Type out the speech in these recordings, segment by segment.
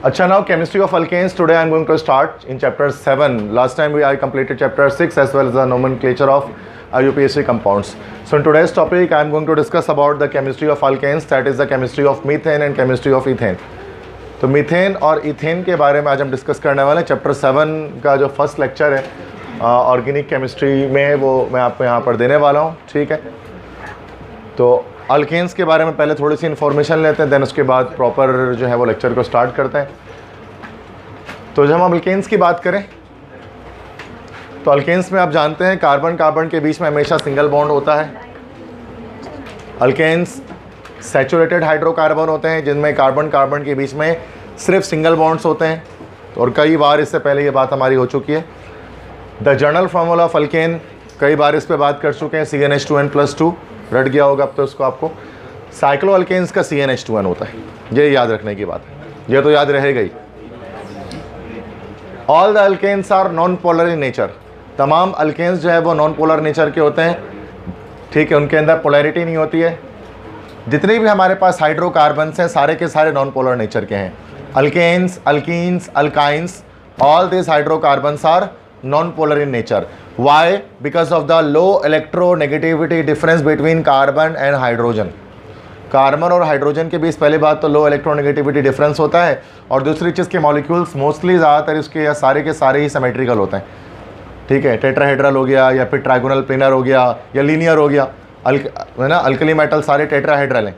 Acha, now chemistry of alkanes. Today I am going to start in chapter 7. Last time I completed chapter 6 as well as the nomenclature of IUPAC compounds. So in today's topic I am going to discuss about the chemistry of alkanes, that is the chemistry of methane and chemistry of ethane. तो methane और ethane के बारे में आज हम discuss करने वाले हैं। चैप्टर 7 का जो फर्स्ट लेक्चर है ऑर्गेनिक केमिस्ट्री में, वो मैं आपको यहाँ पर देने वाला हूँ। ठीक है, तो अल्केन्स के बारे में पहले थोड़ी सी इन्फॉर्मेशन लेते हैं, देन उसके बाद प्रॉपर जो है वो लेक्चर को स्टार्ट करते हैं। तो जब हम अल्केन्स की बात करें तो अल्केन्स में आप जानते हैं कार्बन कार्बन के बीच में हमेशा सिंगल बॉन्ड होता है। अल्केन्स सैचुरेटेड हाइड्रोकार्बन होते हैं जिनमें कार्बन कार्बन के बीच में सिर्फ सिंगल बॉन्ड्स होते हैं, और कई बार इससे पहले ये बात हमारी हो चुकी है। The general formula of alkane, कई बार इस पर बात कर चुके हैं। CnH2n+2 रट गया होगा अब तो उसको आपको। साइक्लो अल्केन्स का CnH2n होता है, ये याद रखने की बात है, ये तो याद रहेगा ही। All the alkanes are non polar in nature, तमाम अल्केन्स जो है वो नॉन पोलर नेचर के होते हैं। ठीक है, उनके अंदर पोलैरिटी नहीं होती है। जितने भी हमारे पास हाइड्रोकार्बन्स हैं सारे के सारे नॉन पोलर नेचर के हैं। Alkanes, alkenes, alkynes, all this hydrocarbons are non polar in nature. Why? Because of the low electronegativity difference between carbon and hydrogen. Carbon और हाइड्रोजन के बीच पहली बात तो लो इलेक्ट्रोनेगेटिविटी डिफरेंस होता है, और दूसरी चीज़ के मॉलिक्यूल्स मोस्टली ज़्यादातर इसके या सारे के सारे ही सिमेट्रिकल होते हैं। ठीक है, टेट्राहेड्रल हो गया या फिर ट्राइगोनल प्लेनर हो गया या लीनियर हो गया। है ना, अल्कली मेटल सारे टेट्राहेड्रल हैं।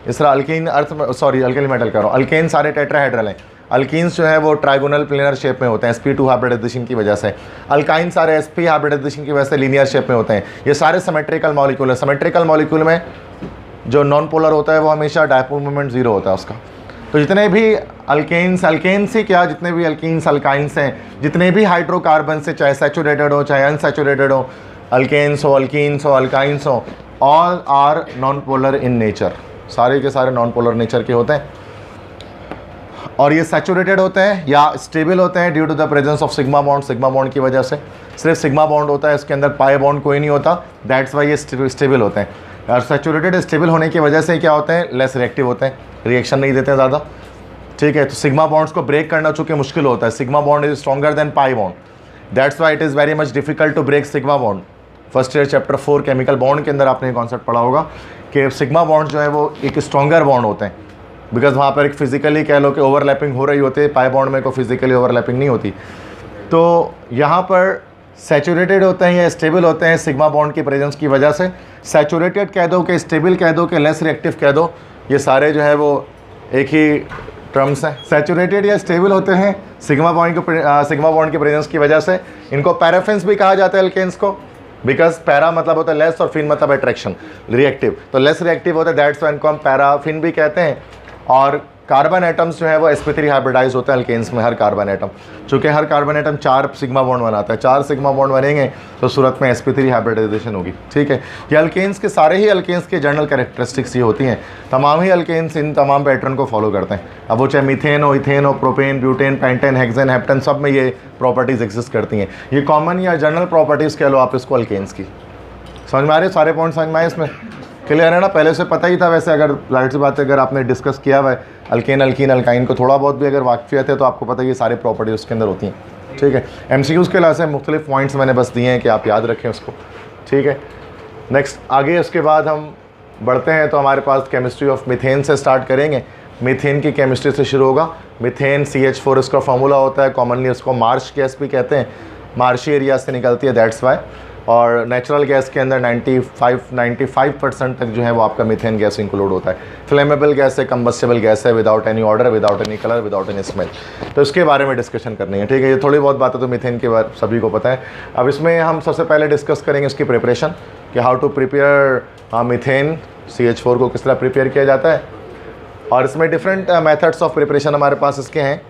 इस तरह अल्कीन अर्थ में, सॉरी अल्कली मेटल कह रहा हूँ, अल्केन सारे टेट्राहेड्रल हैं। अल्कीन्स जो है वो ट्राइगोनल प्लेनर शेप में होते हैं sp2 हाइब्रिडाइजेशन की वजह से। अल्काइन सारे sp हाइब्रिडाइजेशन की वजह से लीनियर शेप में होते हैं। ये सारे सिमेट्रिकल मॉलिक्यूल है। सिमेट्रिकल मॉलिक्यूल में जो नॉन पोलर होता है वो हमेशा डायपोल मोमेंट 0 होता है उसका। तो जितने भी अल्केन्स ही क्या, जितने भी अल्कीन्स अल्काइंस हैं, जितने भी हाइड्रोकार्बन से, चाहे सैचुरेटेड हो चाहे अनसैचुरेटेड हो, अल्केन्स हो, अल्कीन्स हो, अल्काइंस हो, all are non polar in nature, सारे के सारे नॉन पोलर नेचर के होते हैं। और ये सैचुरेटेड होते हैं या स्टेबल होते हैं due to the presence of sigma bond. Sigma bond की वजह से सिर्फ सिग्मा बॉन्ड होता है, इसके अंदर पाई बॉन्ड कोई नहीं होता, दैट्स वाई ये स्टेबल होते हैं। और सैचुरेटेड स्टेबल होने की वजह से क्या होते हैं, लेस रिएक्टिव होते हैं, रिएक्शन नहीं देते हैं ज़्यादा। ठीक है, तो सिग्मा बॉन्ड्स को ब्रेक करना चूँकि मुश्किल होता है। Sigma bond is stronger than pi bond, that's why it is very much difficult to break sigma bond. First year chapter 4 chemical bond के अंदर आपने ये कॉन्सेप्ट पढ़ा होगा कि सिग्मा बॉन्ड जो है वो एक स्ट्रॉन्गर बॉन्ड होते हैं, बिकॉज वहाँ पर एक फिजिकली कह लो कि ओवरलैपिंग हो रही होती है, पाई बॉन्ड में कोई फिजिकली ओवरलैपिंग नहीं होती। तो यहाँ पर सैचुरेटेड होते हैं या स्टेबल होते हैं सिग्मा बॉन्ड की प्रेजेंस की वजह से। सैचुरेटेड कह दो कि स्टेबल कह दो कि लेस रिएक्टिव कह दो, ये सारे जो है वो एक ही टर्म्स हैं। सैचुरेटेड या स्टेबल होते हैं सिग्मा बॉन्ड की प्रेजेंस की वजह से। इनको पैराफिन्स भी कहा जाता है अल्केन्स को, बिकॉज पैरा मतलब होता है लेस और फिन मतलब अट्रैक्शन, रिएक्टिव। तो लेस रिएक्टिव होता है, दैट्स व्हाई इनको हम पैराफिन भी कहते हैं। और कार्बन एटम्स जो है वो sp3 हाइब्रिडाइज होते हैं अल्केन्स में, हर कार्बन एटम। चूँकि हर कार्बन एटम 4 सिग्मा बॉन्ड बनाता है, 4 सिग्मा बॉन्ड बनेंगे तो सूरत में sp3 हाइब्रिडाइजेशन होगी। ठीक है, ये अल्केन्स के सारे ही अल्केन्स के जनरल कैरेक्टरिस्टिक्स ये होती हैं। तमाम ही अल्केन्स इन तमाम पैटर्न को फॉलो करते हैं। अब वो चाहे मीथेन हो, इथेन हो, propane, butane, pentane, hexane, heptane, सब में ये प्रॉपर्टीज़ एग्जिस्ट करती हैं। ये कॉमन या जनरल प्रॉपर्टीज़ कह लो आप इसको अल्केन्स की। समझ में आ रही है, सारे पॉइंट समझ में आए इसमें? क्लियर है ना? पहले से पता ही था वैसे, अगर लाइट सी बात है, अगर आपने डिस्कस किया हुआ है अल्केन, अल्कीन, अल्काइन को थोड़ा बहुत भी अगर वाकफियत है तो आपको पता है ये सारे प्रॉपर्टी उसके अंदर होती हैं। ठीक है, MCQs के लिए मुख्तलिफ पॉइंट्स मैंने बस दिए हैं कि आप याद रखें उसको। ठीक है, नेक्स्ट आगे उसके बाद हम बढ़ते हैं तो हमारे पास केमिस्ट्री ऑफ मीथेन से स्टार्ट करेंगे। मीथेन की केमिस्ट्री से शुरू होगा। मीथेन CH4 इसका फार्मूला होता है, कॉमनली उसको मार्श गैस भी कहते हैं, मार्शी एरिया से निकलती है, दैट्स वाई। और नेचुरल गैस के अंदर 95% तक जो है वो आपका मीथेन गैस इंक्लूड होता है। फ्लेमेबल गैस है, कंबस्टेबल गैस है, without any order, without any colour, without any smell. तो इसके बारे में डिस्कशन करनी है। ठीक है, ये थोड़ी बहुत बातें तो मीथेन के बारे सभी को पता है। अब इसमें हम सबसे पहले डिस्कस करेंगे इसकी प्रिपरेशन, कि how to prepare methane CH4 को किस तरह प्रिपेयर किया जाता है। और इसमें डिफरेंट मेथड्स ऑफ प्रिपरेशन हमारे पास इसके हैं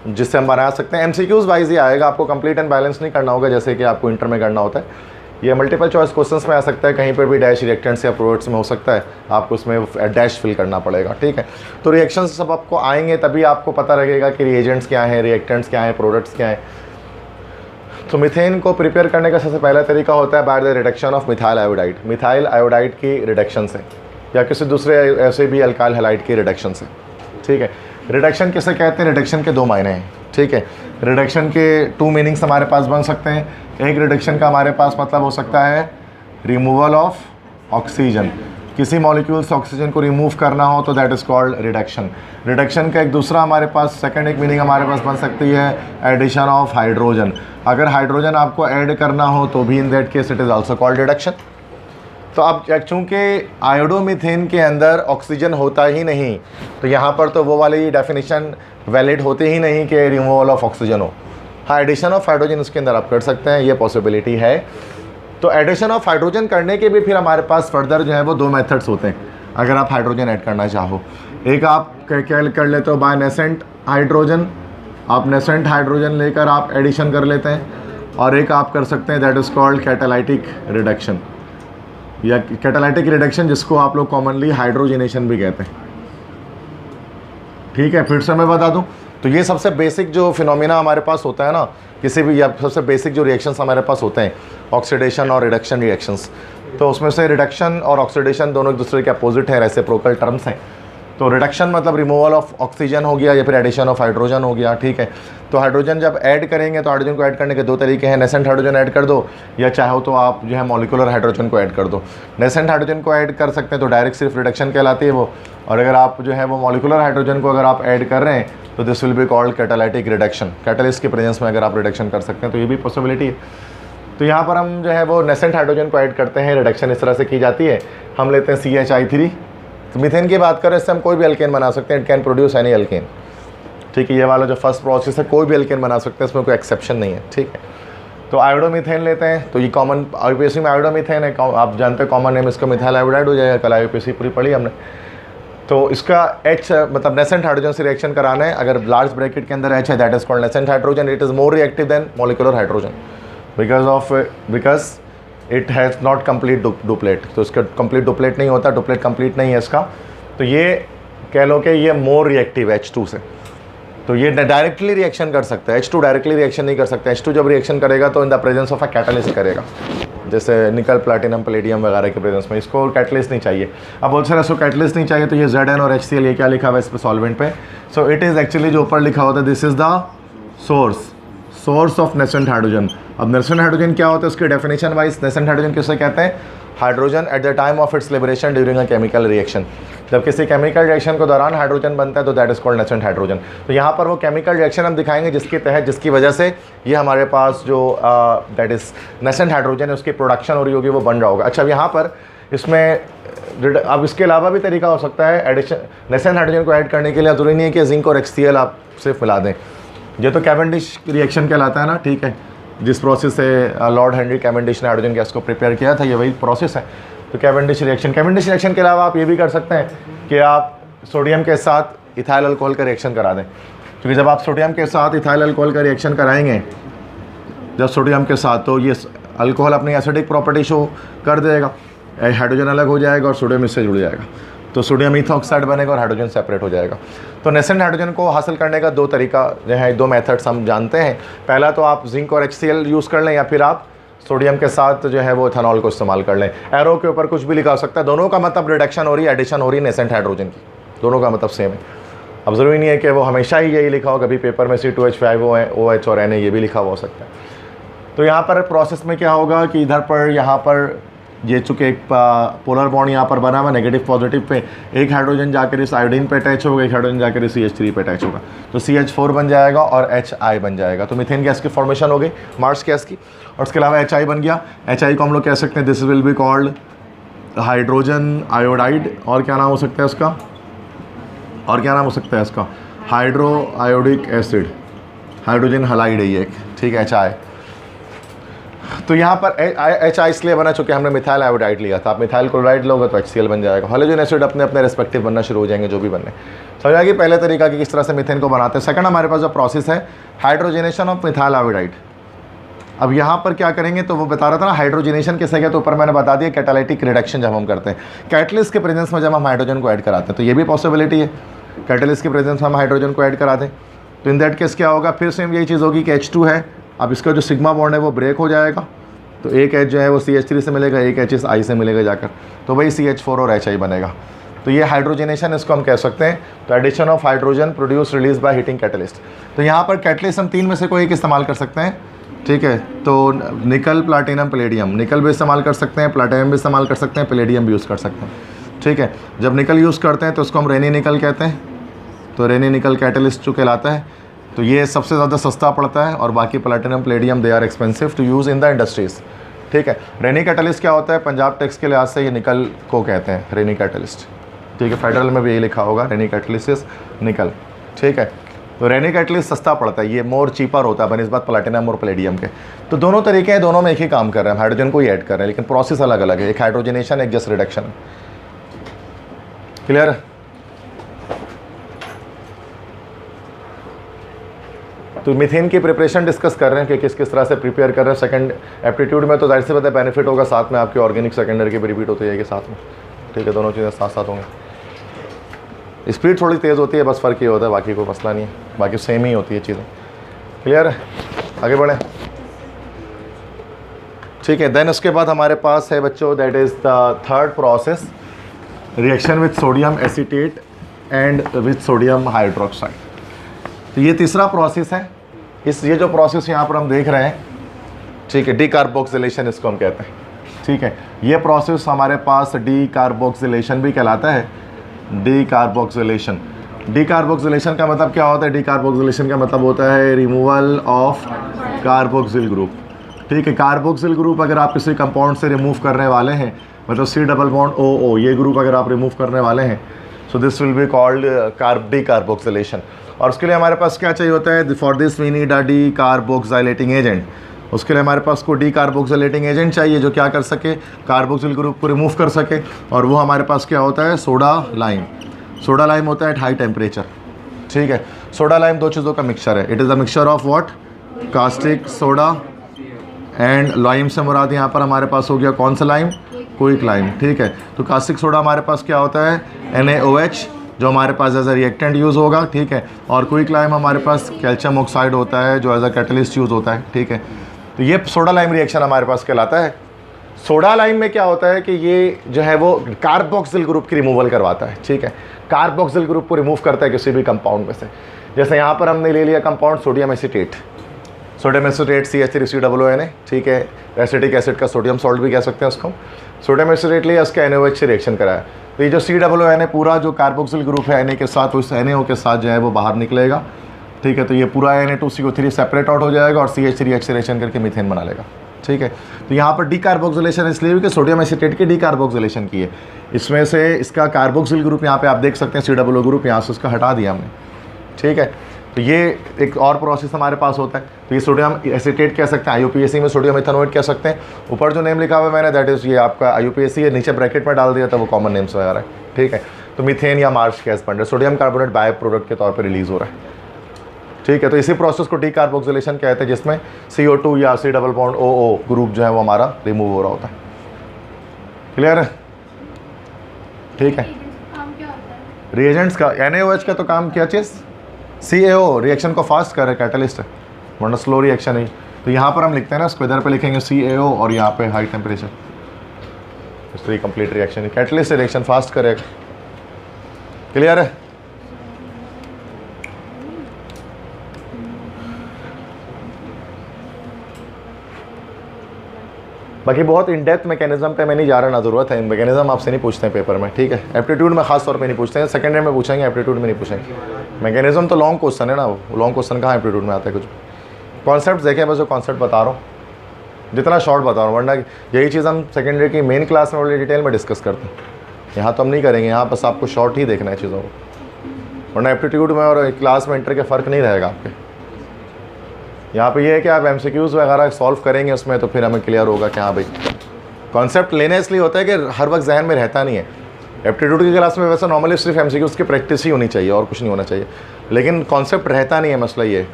जिससे हम बना सकते हैं। MCQs वाइज ही आएगा, आपको कंप्लीट एंड बैलेंस नहीं करना होगा जैसे कि आपको इंटर में करना होता है। ये मल्टीपल चॉइस क्वेश्चंस में आ सकता है, कहीं पर भी डैश रिएक्टेंट्स या प्रोडक्ट्स में हो सकता है, आपको उसमें डैश फिल करना पड़ेगा। ठीक है, तो रिएक्शंस सब आपको आएंगे तभी आपको पता लगेगा कि रिएजेंट्स क्या हैं, रिएक्टेंट्स क्या हैं, प्रोडक्ट्स क्या हैं। तो मीथेन को प्रिपेयर करने का सबसे पहला तरीका होता है by the reduction of methyl iodide. Methyl iodide की रिडक्शन से या किसी दूसरे ऐसे भी अल्काइल हैलाइड की रिडक्शन से। ठीक है, रिडक्शन किसे कहते हैं? रिडक्शन के दो मायने हैं, ठीक है। रिडक्शन के टू मीनिंग्स हमारे पास बन सकते हैं। एक रिडक्शन का हमारे पास मतलब हो सकता है रिमूवल ऑफ ऑक्सीजन, किसी मॉलिक्यूल से ऑक्सीजन को रिमूव करना हो तो that is called reduction. Reduction का एक दूसरा हमारे पास सेकंड एक मीनिंग हमारे पास बन सकती है एडिशन ऑफ हाइड्रोजन। अगर हाइड्रोजन आपको ऐड करना हो तो भी in that case it is also called reduction. तो अब चूँकि आयोडोमीथेन के अंदर ऑक्सीजन होता ही नहीं, तो यहाँ पर तो वो वाली डेफिनेशन वैलिड होती ही नहीं कि रिमूवल ऑफ ऑक्सीजन हो। हाँ, एडिशन ऑफ हाइड्रोजन उसके अंदर आप कर सकते हैं, ये पॉसिबिलिटी है। तो एडिशन ऑफ हाइड्रोजन करने के भी फिर हमारे पास फर्दर जो है वो दो मेथड्स होते हैं अगर आप हाइड्रोजन ऐड करना चाहो। एक आप क्या कर लेते हो बाय नेसेंट हाइड्रोजन, आप नेसेंट हाइड्रोजन लेकर आप एडिशन कर लेते हैं, और एक आप कर सकते हैं that is called catalytic reduction, या कैटालाइटिक रिडक्शन जिसको आप लोग कॉमनली हाइड्रोजनेशन भी कहते हैं, ठीक है। फिर से मैं बता दूं तो ये सबसे बेसिक जो फिनोमिना हमारे पास होता है ना किसी भी, या सबसे बेसिक जो रिएक्शंस हमारे पास होते हैं ऑक्सीडेशन और रिडक्शन रिएक्शंस, तो उसमें से रिडक्शन और ऑक्सीडेशन दोनों एक दूसरे के अपोजिट हैं, रेसिप्रोकल टर्म्स हैं। तो रिडक्शन मतलब रिमूवल ऑफ ऑक्सीजन हो गया या फिर एडिशन ऑफ हाइड्रोजन हो गया, ठीक है। तो हाइड्रोजन जब ऐड करेंगे तो हाइड्रोजन को ऐड करने के दो तरीके हैं, नेसेंट हाइड्रोजन ऐड कर दो या चाहो तो आप जो है मॉलिक्यूलर हाइड्रोजन को ऐड कर दो। नेसेंट हाइड्रोजन को ऐड कर सकते हैं तो डायरेक्ट सिर्फ रिडक्शन कहलाती है वो, और अगर आप जो है वो मॉलिक्यूलर हाइड्रोजन को अगर आप ऐड कर रहे हैं तो this will be called catalytic reduction. Catalyst के प्रेजेंस में अगर आप रिडक्शन कर सकते हैं तो ये भी पॉसिबिलिटी है। तो यहाँ पर हम जो है वो नेसेंट हाइड्रोजन को ऐड करते हैं, रिडक्शन इस तरह से की जाती है। हम लेते हैं CH3। तो मीथेन की बात करें इससे हम कोई भी अल्केन बना सकते हैं, it can produce any alkane, ठीक है। ये वाला जो फर्स्ट प्रोसेस है कोई भी अल्केन बना सकते हैं, इसमें कोई एक्सेप्शन नहीं है, ठीक है। तो आयोडोमीथेन लेते हैं, तो ये कॉमन IUPAC में आयोडोमीथेन है, आप जानते हैं कॉमन नेम इसका मिथाइल आयोडाइड हो जाएगा, कल IUPAC पूरी पढ़ी हमने। तो इसका H मतलब नेसेंट हाइड्रोजन से रिएक्शन कराना है, अगर लार्ज ब्रैकेट के अंदर H है that is called nascent hydrogen, it is more reactive than molecular hydrogen because it has not complete duplet. तो इसका कंप्लीट डुप्लेट नहीं होता, डुप्लेट कंप्लीट नहीं है इसका, तो ये कह लो कि ये मोर रिएक्टिव है H2 से। तो ये डायरेक्टली रिएक्शन कर सकता है, H2 डायरेक्टली रिएक्शन नहीं कर सकता। H2 जब रिएक्शन करेगा तो in the presence of a catalyst करेगा, जैसे निकल प्लैटिनम पैलेडियम वगैरह के प्रेजेंस में, इसको कैटलिस्ट नहीं चाहिए। अब बहुत सारे इसको कैटलिस्ट नहीं चाहिए तो ये Zn और HCl ये क्या लिखा हुआ है इस पर सॉल्वेंट पे, सो इट इज़ एक्चुअली जो ऊपर लिखा होता है this is the source of nascent hydrogen. अब नेसेंट हाइड्रोजन क्या होता है उसके डेफिनेशन वाइज, नेसेंट हाइड्रोजन किसे कहते हैं? Hydrogen at the time of its liberation during a chemical reaction. जब किसी केमिकल रिएक्शन के दौरान हाइड्रोजन बनता है तो that is called nascent hydrogen. तो यहाँ पर वो केमिकल रिएक्शन हम दिखाएंगे जिसके तहत, जिसकी वजह से ये हमारे पास जो दैट इज नेसेंट हाइड्रोजन है उसकी प्रोडक्शन हो रही होगी, वो बन रहा होगा। अच्छा, अब यहाँ पर इसमें अब इसके अलावा भी तरीका हो सकता है एडिशन नेसेंट हाइड्रोजन को ऐड करने के लिए। ज़रूरी नहीं है कि जिंक और HCl आप सिर्फ मिला दें, ये तो कैवेंडिश रिएक्शन कहलाता है ना, ठीक है। जिस प्रोसेस से लॉर्ड हेनरी कैवेंडिश ने हाइड्रोजन गैस को प्रिपेयर किया था, ये वही प्रोसेस है। तो कैवेंडिश रिएक्शन के अलावा आप ये भी कर सकते हैं कि आप सोडियम के साथ इथाइल अल्कोहल का रिएक्शन करा दें, क्योंकि जब आप सोडियम के साथ इथाइल अल्कोहल का रिएक्शन कराएंगे जब सोडियम के साथ, तो ये अल्कोहल अपनी एसिडिक प्रॉपर्टी शो कर देगा, हाइड्रोजन अलग हो जाएगा और सोडियम इससे जुड़ जाएगा, तो सोडियम इथॉक्साइड बनेगा और हाइड्रोजन सेपरेट हो जाएगा। तो नेसेंट हाइड्रोजन को हासिल करने का दो तरीका जो है, दो मेथड्स हम जानते हैं। पहला तो आप जिंक और HCl यूज़ कर लें, या फिर आप सोडियम के साथ जो है वो इथेनॉल को इस्तेमाल कर लें। एरो के ऊपर कुछ भी लिखा हो सकता है, दोनों का मतलब रिडक्शन हो रही है, एडिशन हो रही है नेसेंट हाइड्रोजन की, दोनों का मतलब सेम है। अब ज़रूरी नहीं है कि वो हमेशा ही यही लिखा हो, कभी पेपर में C2H5OH और Na ये भी लिखा हुआ हो सकता है। तो यहाँ पर प्रोसेस में क्या होगा कि इधर पर यहाँ पर ये चूँकि एक पोलर बॉन्ड यहाँ पर बना हुआ नेगेटिव पॉजिटिव पे, एक हाइड्रोजन जाकर इस आयोडीन पे अटैच होगा, एक हाइड्रोजन जाकर इस CH3 पे अटैच होगा, तो CH4 बन जाएगा और HI बन जाएगा। तो मीथेन गैस की फॉर्मेशन हो गई मार्स गैस की, और उसके अलावा HI बन गया। HI को हम लोग कह सकते हैं this will be called hydrogen iodide, और क्या नाम हो सकता है उसका, और क्या नाम हो सकता है इसका, hydro iodic acid, hydrogen halide है ये एक, ठीक है, HI। तो यहाँ पर HI इसलिए बना चूँकि हमने मिथाइल आयोडाइड लिया था, आप मिथाइल क्लोराइड लोगे तो HCl बन जाएगा। हाइड्रोजन एसिड अपने अपने रेस्पेक्टिव बनना शुरू हो जाएंगे जो भी बनने। समझ आएगी पहले तरीका कि किस तरह से मीथेन को बनाते हैं। सेकंड हमारे पास जो प्रोसेस है हाइड्रोजनेशन ऑफ मिथाइल आयोडाइड। अब यहाँ पर क्या करेंगे, तो वो बता रहा था ना हाइड्रोजनेशन किसे कहते हैं, तो ऊपर मैंने बता दिया कैटालाइटिक रिडक्शन जब हम करते हैं, कैटलिस्ट के प्रेजेंस में जब हम हाइड्रोजन को ऐड कराते हैं, तो ये भी पॉसिबिलिटी है कैटलिस्ट के प्रेजेंस में हम हाइड्रोजन को ऐड करा दें। तो इन दैट केस क्या होगा, फिर सेम यही चीज़ होगी कि H2 है, अब इसका जो सिग्मा बॉन्ड है वो ब्रेक हो जाएगा, तो एक H जो है वो CH3 से मिलेगा, एक H इस I से मिलेगा जाकर, तो वही CH4 और HI बनेगा। तो ये हाइड्रोजनेशन इसको हम कह सकते हैं। तो addition of hydrogen produce release by heating catalyst. तो यहाँ पर कैटलिस्ट हम 3 में से कोई एक इस्तेमाल कर सकते हैं, ठीक है। तो निकल, प्लाटिनम, पैलेडियम। निकल भी इस्तेमाल कर सकते हैं, प्लाटिनम भी इस्तेमाल कर सकते हैं, पैलेडियम भी यूज़ कर सकते हैं, ठीक है। जब निकल यूज़ करते हैं तो उसको हम रेनी निकल कहते हैं। तो रेनी निकल कैटलिस्ट जो कहलाता है, तो ये सबसे ज़्यादा सस्ता पड़ता है, और बाकी platinum, palladium they are expensive to use in the industries, ठीक है। रेनी कैटलिस्ट क्या होता है, पंजाब टैक्स के लिहाज से ये निकल को कहते हैं, रेनी कैटलिस्ट, ठीक है। फेडरल में भी यही लिखा होगा, रेनी कैटलिस्ट इज निकल, ठीक है। तो रेनी कैटलिस्ट सस्ता पड़ता है, ये मोर चीपर होता है बनिस्बत प्लाटिनम और पैलेडियम के। तो दोनों तरीके हैं, दोनों में एक ही काम कर रहे हैं, हाइड्रोजन को ही ऐड कर रहे हैं, लेकिन प्रोसेस अलग अलग है। एक हाइड्रोजनेशन, एक जस्ट रिडक्शन। क्लियर? तो मीथेन की प्रिपरेशन डिस्कस कर रहे हैं कि किस किस तरह से प्रिपेयर कर रहे हैं। सेकंड एप्टीट्यूड में तो जाहिर से पता है बेनिफिट होगा, साथ में आपकी ऑर्गेनिक सेकेंडरी की भी रिपीट होती जाएगी साथ में, ठीक है। दोनों चीज़ें साथ साथ होंगी। स्पीड थोड़ी तेज़ होती है, बस फ़र्क ये होता है, बाकी कोई मसला नहीं है, बाकी सेम ही होती है चीज़ें। क्लियर है? आगे बढ़ें, ठीक है। देन उसके बाद हमारे पास है बच्चों, that is the third process, reaction with sodium acetate and with sodium hydroxide. तो ये तीसरा प्रोसेस है। ये जो प्रोसेस यहाँ पर हम देख रहे हैं, ठीक है, डीकार्बोक्सिलेशन इसको हम कहते हैं, ठीक है। ये प्रोसेस हमारे पास डीकार्बोक्सिलेशन भी कहलाता है। डीकार्बोक्सिलेशन, डीकार्बोक्सिलेशन का मतलब क्या होता है? डीकार्बोक्सिलेशन का मतलब होता है रिमूवल ऑफ कार्बोक्सिल ग्रुप, ठीक है। कार्बोक्सिल ग्रुप अगर आप किसी कंपाउंड से रिमूव करने वाले हैं, मतलब C डबल बॉन्ड OO, ये ग्रुप अगर आप रिमूव करने वाले हैं, so this will be called decarboxylation. और उसके लिए हमारे पास क्या चाहिए होता है? For this we need a decarboxylating agent. उसके लिए हमारे पास को डीकार्बोक्सिलेटिंग एजेंट चाहिए जो क्या कर सके, कार्बोक्सिल ग्रुप को रिमूव कर सके। और वो हमारे पास क्या होता है? Soda lime. सोडा लाइम होता है एट हाई टेम्परेचर, ठीक है। सोडा लाइम दो चीज़ों का मिक्सचर है। It is a mixture of what? Caustic soda and lime से मुराद यहाँ पर हमारे पास हो गया कौन सा लाइम? क्विक लाइम, ठीक है। तो कास्टिक सोडा हमारे पास क्या होता है? NaOH, जो हमारे पास एज अ रिएक्टेंट यूज़ होगा, ठीक है। और क्विक लाइम हमारे पास कैल्शियम ऑक्साइड होता है जो एज अ कैटलिस्ट यूज़ होता है, ठीक है। तो ये सोडा लाइम रिएक्शन हमारे पास कहलाता है। सोडा लाइम में क्या होता है कि ये जो है वो कार्बोक्सिल ग्रुप की रिमूवल करवाता है, ठीक है। कार्बोक्सिल ग्रुप को रिमूव करता है किसी भी कंपाउंड में से। जैसे यहाँ पर हमने ले लिया compound sodium acetate, sodium acetate CH3COONA, ठीक है। एसिटिक एसिड का सोडियम सॉल्ट भी कह सकते हैं उसको। सोडियम एसीटेट लिया, उसका NaOH से रिएक्शन कराया, तो ये जो COONA पूरा जो कार्बोक्सिल ग्रुप है Na के साथ, उस NaO के साथ जो है वो बाहर निकलेगा, ठीक है। तो ये पूरा Na2CO3 सेपरेट आउट हो जाएगा और CH3H से रिएक्शन करके मीथेन बना लेगा, ठीक है। तो यहाँ पर डीकार्बोक्सिलेशन इसलिए कि सोडियम एसीटेट की डीकार्बोक्सिलेशन की है। इसमें से इसका कार्बोक्सिल ग्रुप यहाँ पे आप देख सकते हैं, COO ग्रुप यहाँ से उसका हटा दिया हमने, ठीक है। तो ये एक और प्रोसेस हमारे पास होता है। तो ये सोडियम एसीटेट कह सकते हैं, IUPAC में सोडियम इथेनोएट कह सकते हैं। ऊपर जो नेम लिखा हुआ है मैंने, दैट इज़ ये आपका IUPAC है, नीचे ब्रैकेट में डाल दिया था, वो कॉमन नेम्स वगैरह है, ठीक है। तो मीथेन या मार्च गैस बन रहा है, सोडियम कार्बोनेट बाय प्रोडक्ट के तौर पर रिलीज़ हो रहा है, ठीक है। तो इसी प्रोसेस को डीकार्बोक्सिलेशन कहते हैं, जिसमें CO2 या C double bond OO group जो है वो हमारा रिमूव हो रहा होता है। क्लियर है? ठीक है। रिएजेंट्स का NaOH का तो काम क्या चीज़? CaO रिएक्शन को फास्ट कर रहा है, कैटलिस्ट है, वरना स्लो रिएक्शन है। तो यहाँ पर हम लिखते हैं ना, इसको इधर पे लिखेंगे CaO और यहाँ पे हाई टेम्परेचर, इसलिए कंप्लीट रिएक्शन है, कैटलिस्ट से रिएक्शन फास्ट करेगा। क्लियर है? बाकी बहुत इन डेप्थ मैकेनिज्म पे मैं नहीं जा रहा, ना ज़रूरत है। मैकेनिज्म आपसे नहीं पूछते हैं पेपर में, ठीक है। एप्टीट्यूड में खास तौर पे नहीं पूछते हैं, सेकेंड ईयर में पूछेंगे, एप्टीट्यूड में नहीं पूछेंगे। मैकेनिज्म तो लॉन्ग क्वेश्चन है ना, वो लॉन्ग क्वेश्चन कहाँ एप्टीट्यूड में आता है? कुछ कॉन्सेप्ट देखें, बस जो कॉन्सेप्ट बता रहा हूँ, जितना शॉर्ट बता रहा हूँ, वरना यही चीज़ हम सेकेंड ईयर की मेन क्लास में बड़ी डिटेल में डिस्कस करते हैं। यहाँ तो हम नहीं करेंगे, यहाँ बस आपको शॉर्ट ही देखना है चीज़ों को, वरना एप्टीट्यूड में और क्लास में इंटर के फ़र्क नहीं रहेगा आपके। यहाँ पे ये है कि आप MCQs वगैरह सॉल्व करेंगे उसमें, तो फिर हमें क्लियर होगा कि हाँ भाई कॉन्सेप्ट लेने इसलिए होता है कि हर वक्त जहन में रहता नहीं है। एप्टीट्यूड की क्लास में वैसे नॉर्मली सिर्फ MCQs की प्रैक्टिस ही होनी चाहिए और कुछ नहीं होना चाहिए, लेकिन कॉन्सेप्ट रहता नहीं है, मसला ये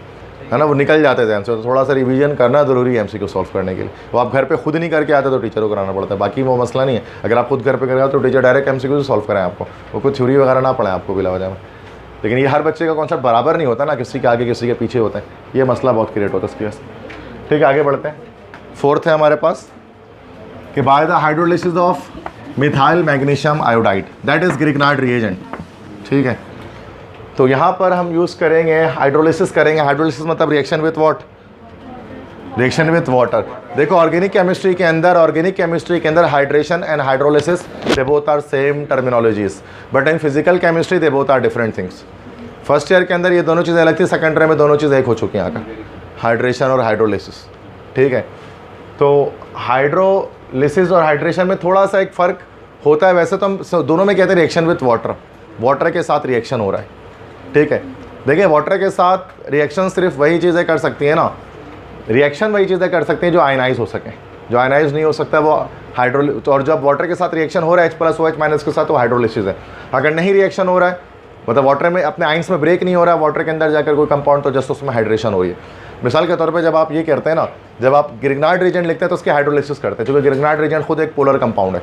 है ना, वो निकल जाते हैं जहन से। तो थोड़ा सा रिवीजन करना ज़रूरी है MCQ सॉल्व करने के लिए। वो आप घर पे खुद नहीं करके आते तो टीचर को कराना पड़ता है, बाकी वो मसला नहीं है। अगर आप खुद घर पे करेगा तो टीचर डायरेक्ट MCQ सॉल्व कराएं आपको, वो कुछ थ्योरी वगैरह ना पढ़ाएं आपको बिला वजह में। लेकिन ये हर बच्चे का कॉन्सेप्ट बराबर नहीं होता ना, किसी के आगे किसी के पीछे होता है, ये मसला बहुत क्रिएट होता है इसकी वजह से। ठीक है, आगे बढ़ते हैं। फोर्थ है हमारे पास कि by the hydrolysis of methyl magnesium iodide, that is Grignard reagent. ठीक है, तो यहाँ पर हम यूज़ करेंगे हाइड्रोलिसिस करेंगे। हाइड्रोलिसिस मतलब reaction with what? Reaction with water. देखो ऑर्गेनिक केमिस्ट्री के अंदर hydration and hydrolysis they both are same terminologies, but in physical chemistry they both are different things. First year के अंदर ये दोनों चीज़ें अलग थी, सेकंड ईयर में दोनों चीज़ें एक हो चुकी हैं आकर, हाइड्रेशन और हाइड्रोलिसिस। ठीक है, तो हाइड्रोलिसिस और हाइड्रेशन में थोड़ा सा एक फ़र्क होता है। वैसे तो हम दोनों में कहते हैं रिएक्शन विथ वाटर, वाटर के साथ रिएक्शन हो रहा है। ठीक है, देखिए वाटर के साथ रिएक्शन सिर्फ वही चीज़ें कर सकती हैं ना, रिएक्शन वही चीज़ें कर सकती हैं जो आयनाइज हो सकें। जो आयनाइज नहीं हो सकता वो और जब वाटर के साथ रिएक्शन हो रहा है H+OH- के साथ, तो हाइड्रोलिसिस है। अगर नहीं रिएक्शन हो रहा है, मतलब वाटर में अपने आइंस में ब्रेक नहीं हो रहा है वाटर के अंदर जाकर कोई कंपाउंड, तो जस्ट उसमें हाइड्रेशन हो रही है। मिसाल के तौर पे जब आप ये करते हैं ना, जब आप ग्रिग्नार्ड रिएजेंट लिखते हैं तो उसकी हाइड्रोलिसिस करते हैं, क्योंकि ग्रिग्नार्ड रिएजेंट खुद एक पोलर कंपाउंड है।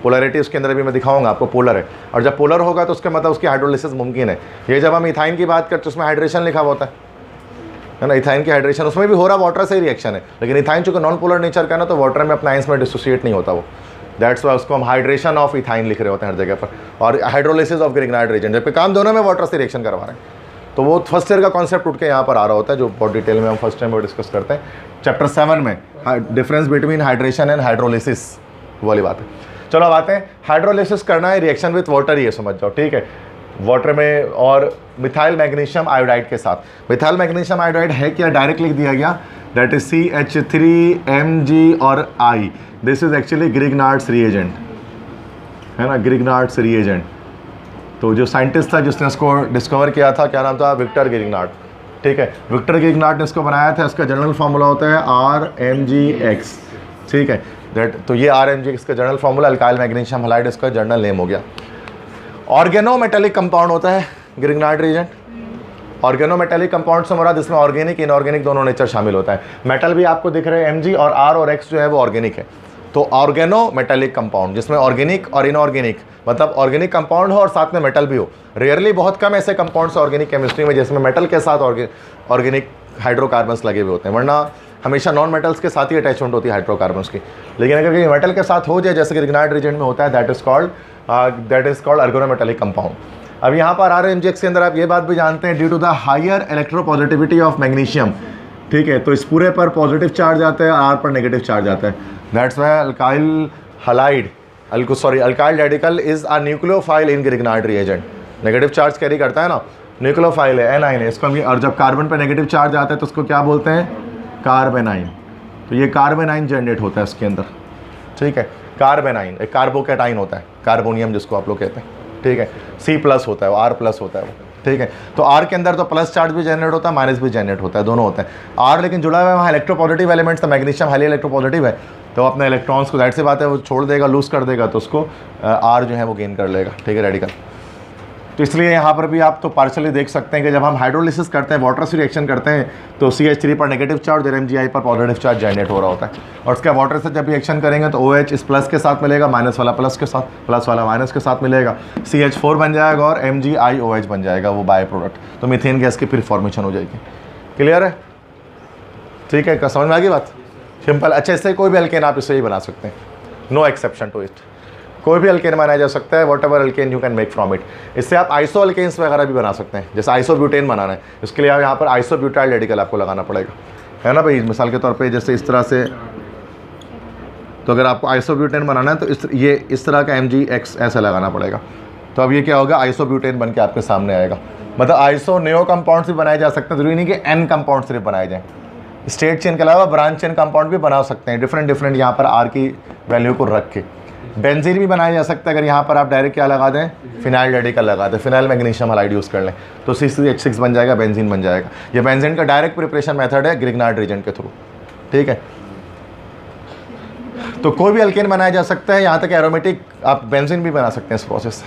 पोलरिटी उसके अंदर भी मैं दिखाऊंगा आपको, पोलर है, और जब पोलर होगा तो उसका मतलब उसकी हाइड्रोलिसिस मुमकिन है। ये जब हम इथाइन की बात करते हैं उसमें हाइड्रेशन लिखा हुआ होता है ना, इथाइन की हाइड्रेशन, उसमें भी हो रहा वाटर से ही रिएक्शन है, लेकिन इथाइन चूँकि नॉन पोलर नेचर का ना, तो वाटर में अपना आइंस में डिसोसिएट नहीं होता वो, दैट्स वाई उसको हम हाइड्रेशन ऑफ इथाइन लिख रहे होते हैं हर जगह पर, और हाइड्रोलिसिस ऑफ ग्रिग्नार्ड रिएजेंट, जबकि काम दोनों में वाटर से रिएक्शन करवा रहे हैं। तो वो फर्स्ट ईयर का कॉन्सेप्ट उठ के यहाँ पर आ रहा होता है, जो बहुत डिटेल में हम फर्स्ट टाइम वो डिस्कस करते हैं चैप्टर 7 में, difference between hydration and hydrolysis वाली बात है। चलो अब आते हैं, हाइड्रोलिसिस करना है रिएक्शन विथ वाटर, ये समझ जाओ। ठीक है, वाटर में और मिथाइल मैग्नीशियम आयोडाइड के साथ। मिथाइल मैग्नीशियम आयोडाइड है क्या? डायरेक्ट लिख दिया गया, दैट इज CH3Mg और I, this is actually Grignard's reagent, है ना, ग्रिग्नार्ड्स रिएजेंट। तो जो साइंटिस्ट था जिसने इसको डिस्कवर किया था, क्या नाम था? Victor Grignard. ठीक है, विक्टर ग्रिग्नार्ड ने इसको बनाया था। इसका जनरल फार्मूला होता है RMgX। ठीक है, तो ये RMgX का general formula, alkyl magnesium halide इसका जनरल नेम हो गया। ऑर्गेनोमेटेलिक कंपाउंड होता है ग्रिग्नार्ड रिएजेंट। ऑर्गेनोमेटेलिक कंपाउंड से मुराद इसमें ऑर्गेनिक इनऑर्गेनिक दोनों नेचर शामिल होता है। मेटल भी आपको दिख रहे हैं Mg, और R और X जो है वो ऑर्गेनिक है। तो ऑर्गेनोमेटेलिक कंपाउंड जिसमें ऑर्गेनिक और इनऑर्गेनिक, मतलब ऑर्गेनिक कंपाउंड हो और साथ में मेटल भी हो। रेयरली, बहुत कम ऐसे कंपाउंड्स ऑर्गेनिक केमिस्ट्री में जिसमें मेटल के साथ ऑर्गेनिक हाइड्रोकार्बन्स लगे हुए होते हैं, वरना हमेशा नॉन मेटल्स के साथ ही अटैचमेंट होती है हाइड्रोकार्बन्स की। लेकिन अगर ये मेटल के साथ हो जाए, जैसे कि ग्रिग्नार्ड रिएजेंट में होता है, that is called organometallic compound. अब यहाँ पर RMgX के अंदर आप ये बात भी जानते हैं, due to the higher electropositivity of magnesium. ठीक है, तो इस पूरे पर पॉजिटिव चार्ज आता है, R पर नेगेटिव चार्ज आता है। That's why alkyl halide alkyl radical is a nucleophile in Grignard reagent. Negative charge carry करता है ना, न्यूक्लियोफाइल है, एनाइन है इसको हम। और जब कार्बन पर नेगेटिव चार्ज आता है तो उसको क्या बोलते हैं? कार्बेनाइन। तो ये कार्बेनाइन जनरेट होता है इसके अंदर। ठीक है, कार्बेनाइन एक कार्बोकैटाइन होता है, कार्बोनियम जिसको आप लोग कहते हैं। ठीक है, C+ होता है वो, R+ होता है वो। ठीक है, तो R के अंदर तो प्लस चार्ज भी जनरेट होता है, माइनस भी जनरेट होता है, दोनों होते हैं। R लेकिन जुड़ा हुआ है वहाँ इलेक्ट्रोपॉजिटिव एलिमेंट्स, तो मैग्नीशियम हाईली इलेक्ट्रोपॉजिटिव है, तो अपने इलेक्ट्रॉन्स को, जाहिर सी बात है, वो छोड़ देगा, लूज कर देगा, तो उसको R जो है वो गेन कर लेगा। ठीक है, रेडिकल। तो इसलिए यहाँ पर भी आप तो पार्शली देख सकते हैं कि जब हम हाइड्रोलिसिस करते हैं, वाटर से रिएक्शन करते हैं, तो CH3 पर नेगेटिव चार्ज और MgI पर पॉजिटिव चार्ज जनरेट हो रहा होता है। और उसके वाटर से जब रिएक्शन करेंगे तो OH इस प्लस के साथ मिलेगा, माइनस वाला प्लस के साथ, प्लस वाला माइनस के साथ मिलेगा, CH4 बन जाएगा और MgIOH बन जाएगा, वो बाय प्रोडक्ट। तो मीथेन गैस की फिर फॉर्मेशन हो जाएगी। क्लियर है? ठीक है, समझ में आ गई बात? सिंपल। अच्छा, इससे कोई भी अल्केन आप इससे ही बना सकते हैं, नो एक्सेप्शन टू इट। कोई भी अल्केन बनाया जा सकता है, what ever alkane you can make from it. इससे आप आइसो अल्केन्स वगैरह भी बना सकते हैं, जैसे आइसोब्यूटेन बनाना है, इसके लिए आप यहाँ पर आइसोब्यूटाइल रेडिकल आपको लगाना पड़ेगा, है ना भाई। मिसाल के तौर पे जैसे इस तरह से, तो अगर आपको आइसोब्यूटेन बनाना है तो इस तरह का MgX ऐसा लगाना पड़ेगा। तो अब ये क्या होगा? आइसोब्यूटेन बन के आपके सामने आएगा। मतलब आइसो नेओ कंपाउंड्स भी बनाए जा सकते हैं, जरूरी नहीं कि N कंपाउंड सिर्फ बनाए जाएँ। स्ट्रेट चेन के अलावा ब्रांच चेन कंपाउंड भी बना सकते हैं, डिफरेंट यहाँ पर R की वैल्यू को रख के। बेंजीन भी बनाया जा सकता है, अगर यहाँ पर आप डायरेक्ट क्या लगा दें? फिनाइल रेडिकल लगा दें, फिनाइल मैग्नीशियम हैलाइड यूज़ कर लें, तो C6H6 बन जाएगा, बेंजीन बन जाएगा। ये बेंजीन का डायरेक्ट प्रिपरेशन मेथड है ग्रिग्नार्ड रिएजेंट के थ्रू। ठीक है, तो कोई भी अल्केन बनाया जा सकता है, यहाँ तक एरोमेटिक आप बेंजीन भी बना सकते हैं इस प्रोसेस से,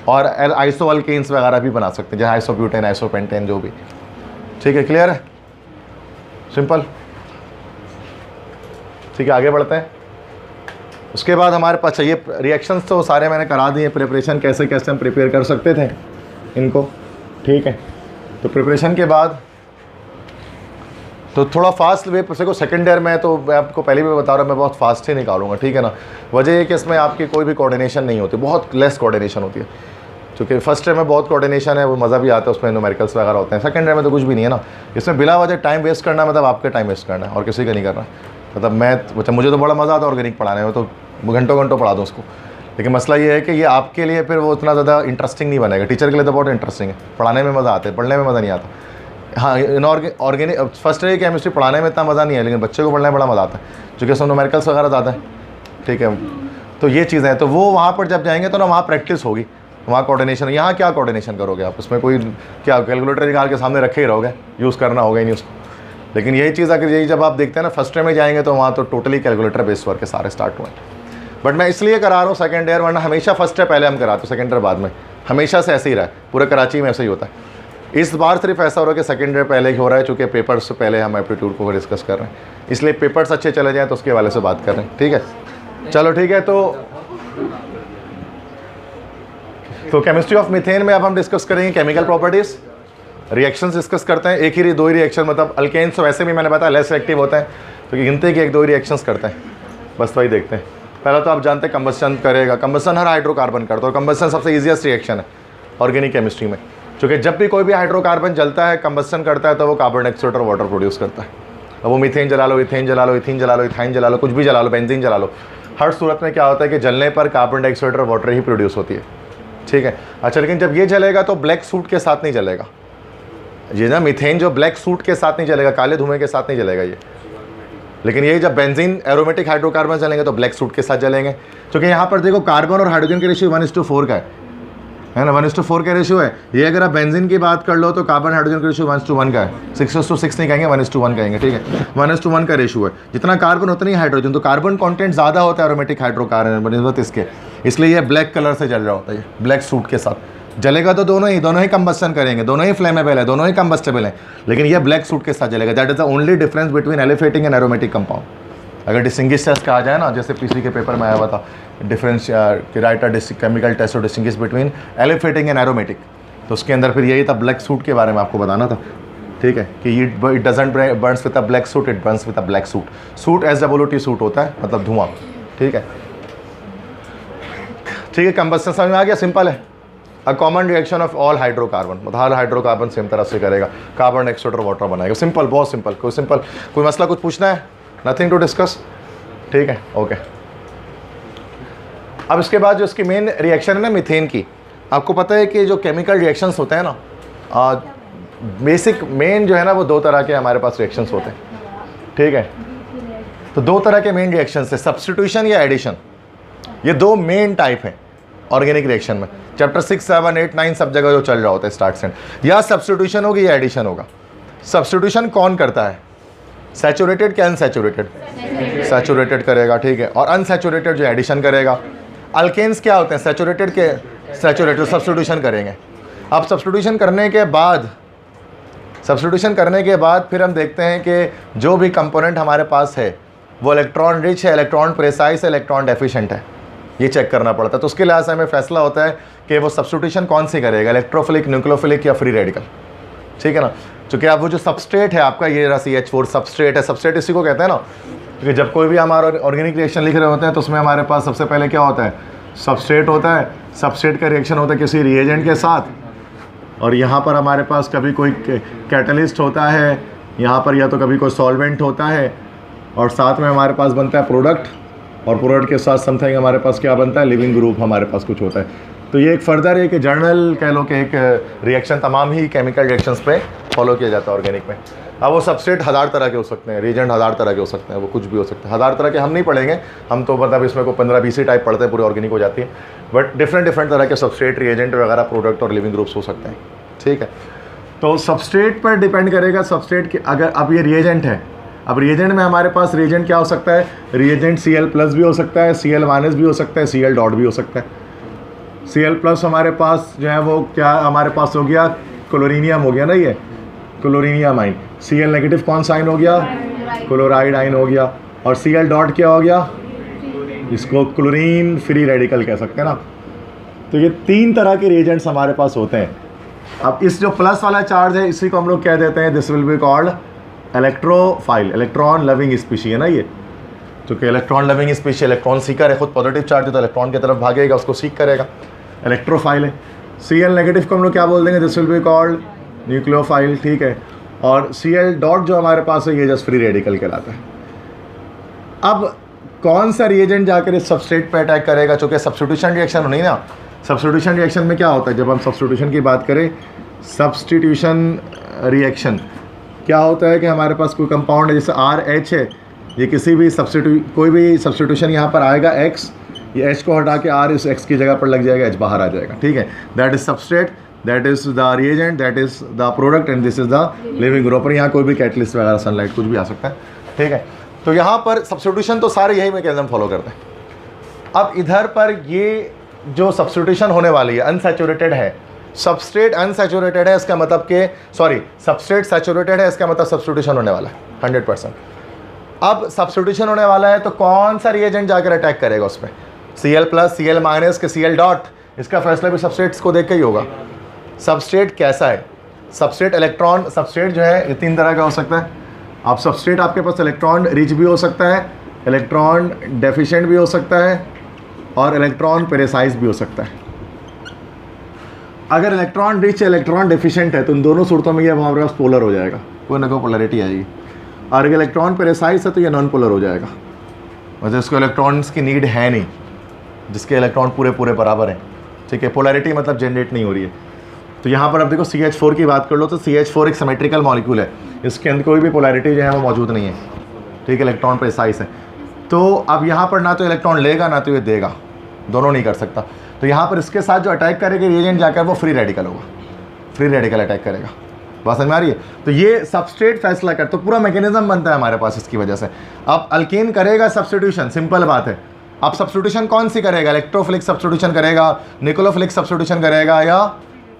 और आइसो अल्केन्स वगैरह भी बना सकते हैं, जैसे आइसोब्यूटेन, आइसोपेंटेन, जो भी। ठीक है, क्लियर है? सिंपल। ठीक है, आगे बढ़ते हैं। उसके बाद हमारे पास ये रिएक्शंस तो सारे मैंने करा दिए, प्रिपरेशन कैसे कैसे हम प्रिपेयर कर सकते थे इनको। ठीक है, तो प्रिपरेशन के बाद तो थोड़ा फास्ट वे को सेकंड ईयर में तो मैं आपको पहले भी बता रहा हूँ, मैं बहुत फास्ट ही निकालूंगा, ठीक है ना। वजह ये कि इसमें आपकी कोई भी कोऑर्डिनेशन नहीं होती, बहुत लेस कोऑर्डिनेशन होती है। क्योंकि फर्स्ट ईयर में बहुत कोऑर्डिनेशन है, वो मज़ा भी आता है, उसमें न्यूमेरिकल्स वगैरह होते हैं। सेकंड ईयर में तो कुछ भी नहीं है ना, इसमें बिला वजह टाइम वेस्ट करना मतलब आपके टाइम वेस्ट करना है और किसी का नहीं करना। मतलब मैथ मुझे तो बड़ा मज़ा आता है ऑर्गेनिक पढ़ाने में, तो घंटों घंटों पढ़ा दूँ उसको। लेकिन मसला ये है कि ये आपके लिए फिर वो उतना ज़्यादा इंटरेस्टिंग नहीं बनेगा। टीचर के लिए तो बहुत इंटरेस्टिंग है, पढ़ाने में मज़ा आता है, पढ़ने में मज़ा नहीं आता। हाँ, ऑर्गेनिक फर्स्ट ईयर केमिस्ट्री पढ़ाने में इतना मज़ा नहीं है, लेकिन बच्चे को पढ़ने में बड़ा मज़ा आता है, क्योंकि उसमें न्यूमेरिकल्स वगैरह ज़्यादा है, ठीक है। तो ये चीज़ें हैं, तो वो वहाँ पर जब जाएंगे तो ना वहाँ प्रैक्टिस होगी, वहाँ कोऑर्डिनेशन। यहाँ क्या कोऑर्डिनेशन करोगे आप, उसमें कोई क्या कैलकुलेटर निकाल के सामने रखे ही रहोगे, यूज़ करना होगा ही नहीं उसको। लेकिन यही चीज़ अगर यही जब आप देखते हैं ना फर्स्ट ईयर में जाएंगे तो वहाँ तो टोटली कैलकुलेटर बेस्ड वर्क के सारे स्टार्ट हुए। बट मैं इसलिए करा रहा हूँ सेकंड ईयर, वरना हमेशा फर्स्ट ईयर पहले हम कराते हैं, सेकंड ईयर बाद में, हमेशा से ऐसे ही रहा है, पूरे कराची में ऐसे ही होता है। इस बार सिर्फ ऐसा हो रहा है कि सेकंड ईयर पहले ही हो रहा है, चूँकि पेपर्स से पहले हम एप्टीट्यूड को डिस्कस कर रहे हैं, इसलिए पेपर्स अच्छे चले जाएँ तो उसके वाले से बात कर रहे हैं, ठीक है। चलो ठीक है, तो केमिस्ट्री ऑफ मीथेन में अब हम डिस्कस करेंगे केमिकल प्रॉपर्टीज़, रिएक्शंस डिस्कस करते हैं। एक ही दो ही रिएक्शन, मतलब अल्केन्स तो वैसे भी मैंने बताया लेस एक्टिव होता है, तो गिनते कि एक दो ही रिएक्शंस करते हैं, बस वही देखते हैं। पहला तो आप जानते हैं कंबस्शन करेगा, कंबस्शन हर हाइड्रोकार्बन करता है, और कंबस्शन सबसे ईजीएस्ट रिएक्शन है ऑर्गेनिक केमिस्ट्री में, क्योंकि जब भी कोई भी हाइड्रोकार्बन जलता है, कंबस्शन करता है, तो वो कार्बन डाइऑक्साइड और वाटर प्रोड्यूस करता है। अब वो मीथेन जला लो, इथेन जला लो, इथीन जला लो, इथाइन जला लो, कुछ भी जला लो, बेंजीन जला लो, हर सूरत में क्या होता है कि जलने पर कार्बन डाइऑक्साइड और वाटर ही प्रोड्यूस होती है, ठीक है। अच्छा, लेकिन जब ये जलेगा तो ब्लैक सूट के साथ नहीं जलेगा, ये ना मीथेन जो ब्लैक सूट के साथ नहीं जलेगा, काले धुएं के साथ नहीं जलेगा ये। लेकिन ये जब बेंजीन एरोमेटिक हाइड्रोकार्बन जलेंगे तो ब्लैक सूट के साथ जलेंगे, क्योंकि यहाँ पर देखो कार्बन और हाइड्रोजन की रेशियो 1:4 का है ना, 1:4 का रेशियो है। ये अगर आप बेंजीन की बात कर लो तो कार्बन हाइड्रोजन का रेशियो 1:1 का है, 6:6 नहीं कहेंगे, 1:1 कहेंगे, ठीक है। 1:1 का रेशियो है, जितना कार्बन उतनी हाइड्रोजन, तो कार्बन कंटेंट ज़्यादा होता है एरोमेटिक हाइड्रोकार्बन बनस्पत इसके, इसलिए ये ब्लैक कलर से जल रहा होता है, ये ब्लैक सूट के साथ जलेगा। तो दोनों ही कंबस्शन करेंगे, दोनों ही फ्लेमेबल है, दोनों ही कंबस्टेबल है, लेकिन ये ब्लैक सूट के साथ जलेगा। That is the only difference between aliphatic and aromatic compound. अगर डिस्टिंग्विश टेस्ट कहा जाए ना, जैसे पीसी के पेपर में आया हुआ था, difference write a chemical test और distinguish between aliphatic and aromatic, तो उसके अंदर फिर यही था, ब्लैक सूट के बारे में आपको बताना था, ठीक है, कि it doesn't Burns with a black suit, it Burns with a black suit. Suit SWT suit होता है, मतलब धुआं, ठीक है। ठीक है, कंबस्शन समझ में आ गया, सिंपल है। A common reaction of all hydrocarbon, मतलब हर हाइड्रोकार्बन सेम तरह से करेगा, कार्बन डाइऑक्साइड और वाटर बनाएगा। सिंपल, बहुत सिंपल। कोई मसला कुछ पूछना है? नथिंग टू डिस्कस, ठीक है, ओके। अब इसके बाद जो इसकी मेन रिएक्शन है ना मीथेन की, आपको पता है कि जो केमिकल रिएक्शंस होते हैं ना, बेसिक मेन जो है ना, वो दो तरह के हमारे पास रिएक्शंस होते हैं, ठीक है। तो दो तरह के मेन रिएक्शंस है, सब्स्टिट्यूशन या एडिशन। ये दो मेन टाइप हैं ऑर्गेनिक रिएक्शन में। चैप्टर 6, 7, 8, 9 सब जगह जो चल रहा होता है स्टार्ट से, या सब्स्टिट्यूशन होगी या एडिशन होगा। सब्स्टिट्यूशन कौन करता है? सैचुरेटेड क्या अनसैचुरेटेड? सैचुरेटेड करेगा, ठीक है। और अनसैचुरेटेड जो एडिशन करेगा। अल्केन्स क्या होते हैं? सैचुरेटेड के सैचुरेटेड सब्स्टिट्यूशन करेंगे। अब सब्स्टिट्यूशन करने के बाद फिर हम देखते हैं कि जो भी कंपोनेंट हमारे पास है वो इलेक्ट्रॉन रिच है, इलेक्ट्रॉन प्रेसाइज है, इलेक्ट्रॉन डेफिशिएंट है, ये चेक करना पड़ता है। तो उसके लिहाज से हमें फैसला होता है कि वो सब्स्टिट्यूशन कौन सी करेगा, इलेक्ट्रोफिलिक, न्यूक्लियोफिलिक या फ्री रेडिकल, ठीक है ना। क्योंकि आप वो जो सबस्ट्रेट है आपका, ये रहा CH4 सबस्ट्रेट है। सबस्ट्रेट इसी को कहते हैं ना, क्योंकि जब कोई भी हमारा ऑर्गेनिक रिएक्शन लिख रहे होते हैं तो उसमें हमारे पास सबसे पहले क्या होता है? सबस्ट्रेट होता है। सबस्ट्रेट का रिएक्शन होता है किसी रिएजेंट के साथ, और यहाँ पर हमारे पास कभी कोई कैटलिस्ट होता है, यहाँ पर या तो कभी कोई सॉल्वेंट होता है, और साथ में हमारे पास बनता है प्रोडक्ट, और प्रोडक्ट के साथ समथिंग हमारे पास क्या बनता है? लिविंग ग्रुप हमारे पास कुछ होता है। तो ये एक फर्दर एक जर्नल कह लो कि एक रिएक्शन तमाम ही केमिकल रिएक्शंस पे फॉलो किया जाता है ऑर्गेनिक में। अब वो सबस्ट्रेट 1000 तरह के हो सकते हैं, रिएजेंट 1000 तरह के हो सकते हैं, वो कुछ भी हो सकते हैं। 1000 तरह के हम नहीं पढ़ेंगे, हम तो मतलब इसमें को 15-20 टाइप पढ़ते हैं, पूरी ऑर्गेनिक हो जाती है। बट डिफरेंट तरह के सबस्ट्रेट, रिएजेंट वगैरह, प्रोडक्ट और लिविंग ग्रुप्स हो सकते हैं, ठीक है। तो सबस्ट्रेट पर डिपेंड करेगा। सबस्ट्रेट के अगर अब ये रिएजेंट है, अब रिएजेंट में हमारे पास रिएजेंट क्या हो सकता है? रिएजेंट Cl+ भी हो सकता है, Cl- भी हो सकता है, Cl- भी हो सकता है। Cl+ हमारे पास जो है वो क्या हमारे पास हो गया? क्लोरीनियम हो गया ना, ये क्लोरीनियम आइन। Cl- कौन सा आइन हो गया? क्लोराइड आइन हो गया। और Cl- क्या हो गया? इसको क्लोरीन फ्री रेडिकल कह सकते हैं ना। तो ये 3 तरह के रिएजेंट्स हमारे पास होते हैं। अब इस जो प्लस वाला चार्ज है, इसी को हम लोग कह देते हैं, this will be called electrophile, electron loving species है ना ये, क्योंकि electron loving species electron Sikar है, खुद पॉजिटिव चार्ज है तो इलेक्ट्रॉन की तरफ भागेगा, उसको सीक करेगा, इलेक्ट्रोफाइल है। Cl नेगेटिव को हम लोग क्या बोल देंगे, this will be called nucleophile, ठीक है। और Cl डॉट जो हमारे पास है ये जस्ट फ्री रेडिकल कहलाता है। अब कौन सा रिएजेंट जाकर इस सबस्ट्रेट पे अटैक करेगा, चूँकि सब्स्टिट्यूशन रिएक्शन होनी ना, सब्स्टिट्यूशन रिएक्शन में क्या होता है, जब हम सब्स्टिट्यूशन की बात करें, सब्स्टिट्यूशन रिएक्शन क्या होता है कि हमारे पास कोई कंपाउंड है जैसे RH है, ये किसी भी कोई भी सब्स्टिट्यूशन यहाँ पर आएगा X, ये H को हटा के R इस X की जगह पर लग जाएगा, H बाहर आ जाएगा, ठीक है। That is substrate, that is the reagent, that is the product and this is the leaving group. और यहाँ कोई भी कैटलिस्ट वगैरह, सनलाइट कुछ भी आ सकता है, ठीक है। तो यहाँ पर सब्स्टिट्यूशन तो सारे यही मैकेनिज्म फॉलो करते हैं। अब इधर पर ये जो सब्स्टिट्यूशन होने वाली है अनसैचुरेटेड है, सबस्ट्रेट अनसैचुरेटेड है, इसका मतलब कि सबस्ट्रेट सैचुरेटेड है, इसका मतलब सब्स्टिट्यूशन होने वाला है 100%। अब सब्स्टिट्यूशन होने वाला है तो कौन सा रिएजेंट जाकर अटैक करेगा उस पर, Cl प्लस, Cl माइनस के Cl डॉट, इसका फैसला भी सबस्ट्रेट्स को देख के ही होगा। सबस्ट्रेट कैसा है, सबस्ट्रेट इलेक्ट्रॉन, सबस्ट्रेट जो है ये 3 तरह का हो सकता है। आप सबस्ट्रेट आपके पास इलेक्ट्रॉन रिच भी हो सकता है, इलेक्ट्रॉन डेफिशिएंट भी हो सकता है, और इलेक्ट्रॉन पेरिसाइज भी हो सकता है। अगर इलेक्ट्रॉन रिच इलेक्ट्रॉन डेफिशिएंट है तो इन दोनों सूरतों में ये हमारे पास पोलर हो जाएगा, कोई ना कोई पोलरिटी आएगी। और अगर इलेक्ट्रॉन पेरिसाइज है तो ये नॉन पोलर हो जाएगा, मतलब इसको इलेक्ट्रॉन्स की नीड है नहीं, जिसके इलेक्ट्रॉन पूरे पूरे बराबर हैं, ठीक है। पोलैरिटी मतलब जनरेट नहीं हो रही है। तो यहाँ पर अब देखो CH4 की बात कर लो तो CH4 एक सिमेट्रिकल मॉलिक्यूल है, इसके अंदर कोई भी पोलैरिटी जो है वो मौजूद नहीं है, ठीक है, इलेक्ट्रॉन प्रिसाइज है। तो अब यहाँ पर ना तो इलेक्ट्रॉन लेगा ना तो ये देगा, दोनों नहीं कर सकता। तो यहाँ पर इसके साथ जो अटैक करेगा रिएजेंट जाकर वो फ्री रेडिकल होगा, फ्री रेडिकल अटैक करेगा। बात समझ में आ रही है? तो ये सबस्ट्रेट फैसला कर, तो पूरा मैकेनिज्म बनता है हमारे पास इसकी वजह से। अब अल्केन करेगा सब्स्टिट्यूशन, सिंपल बात है। अब सब्स्टिट्यूशन कौन सी करेगा, इलेक्ट्रोफिलिक सब्स्टिट्यूशन करेगा, निकोलोफिलिक सब्स्टिट्यूशन करेगा, या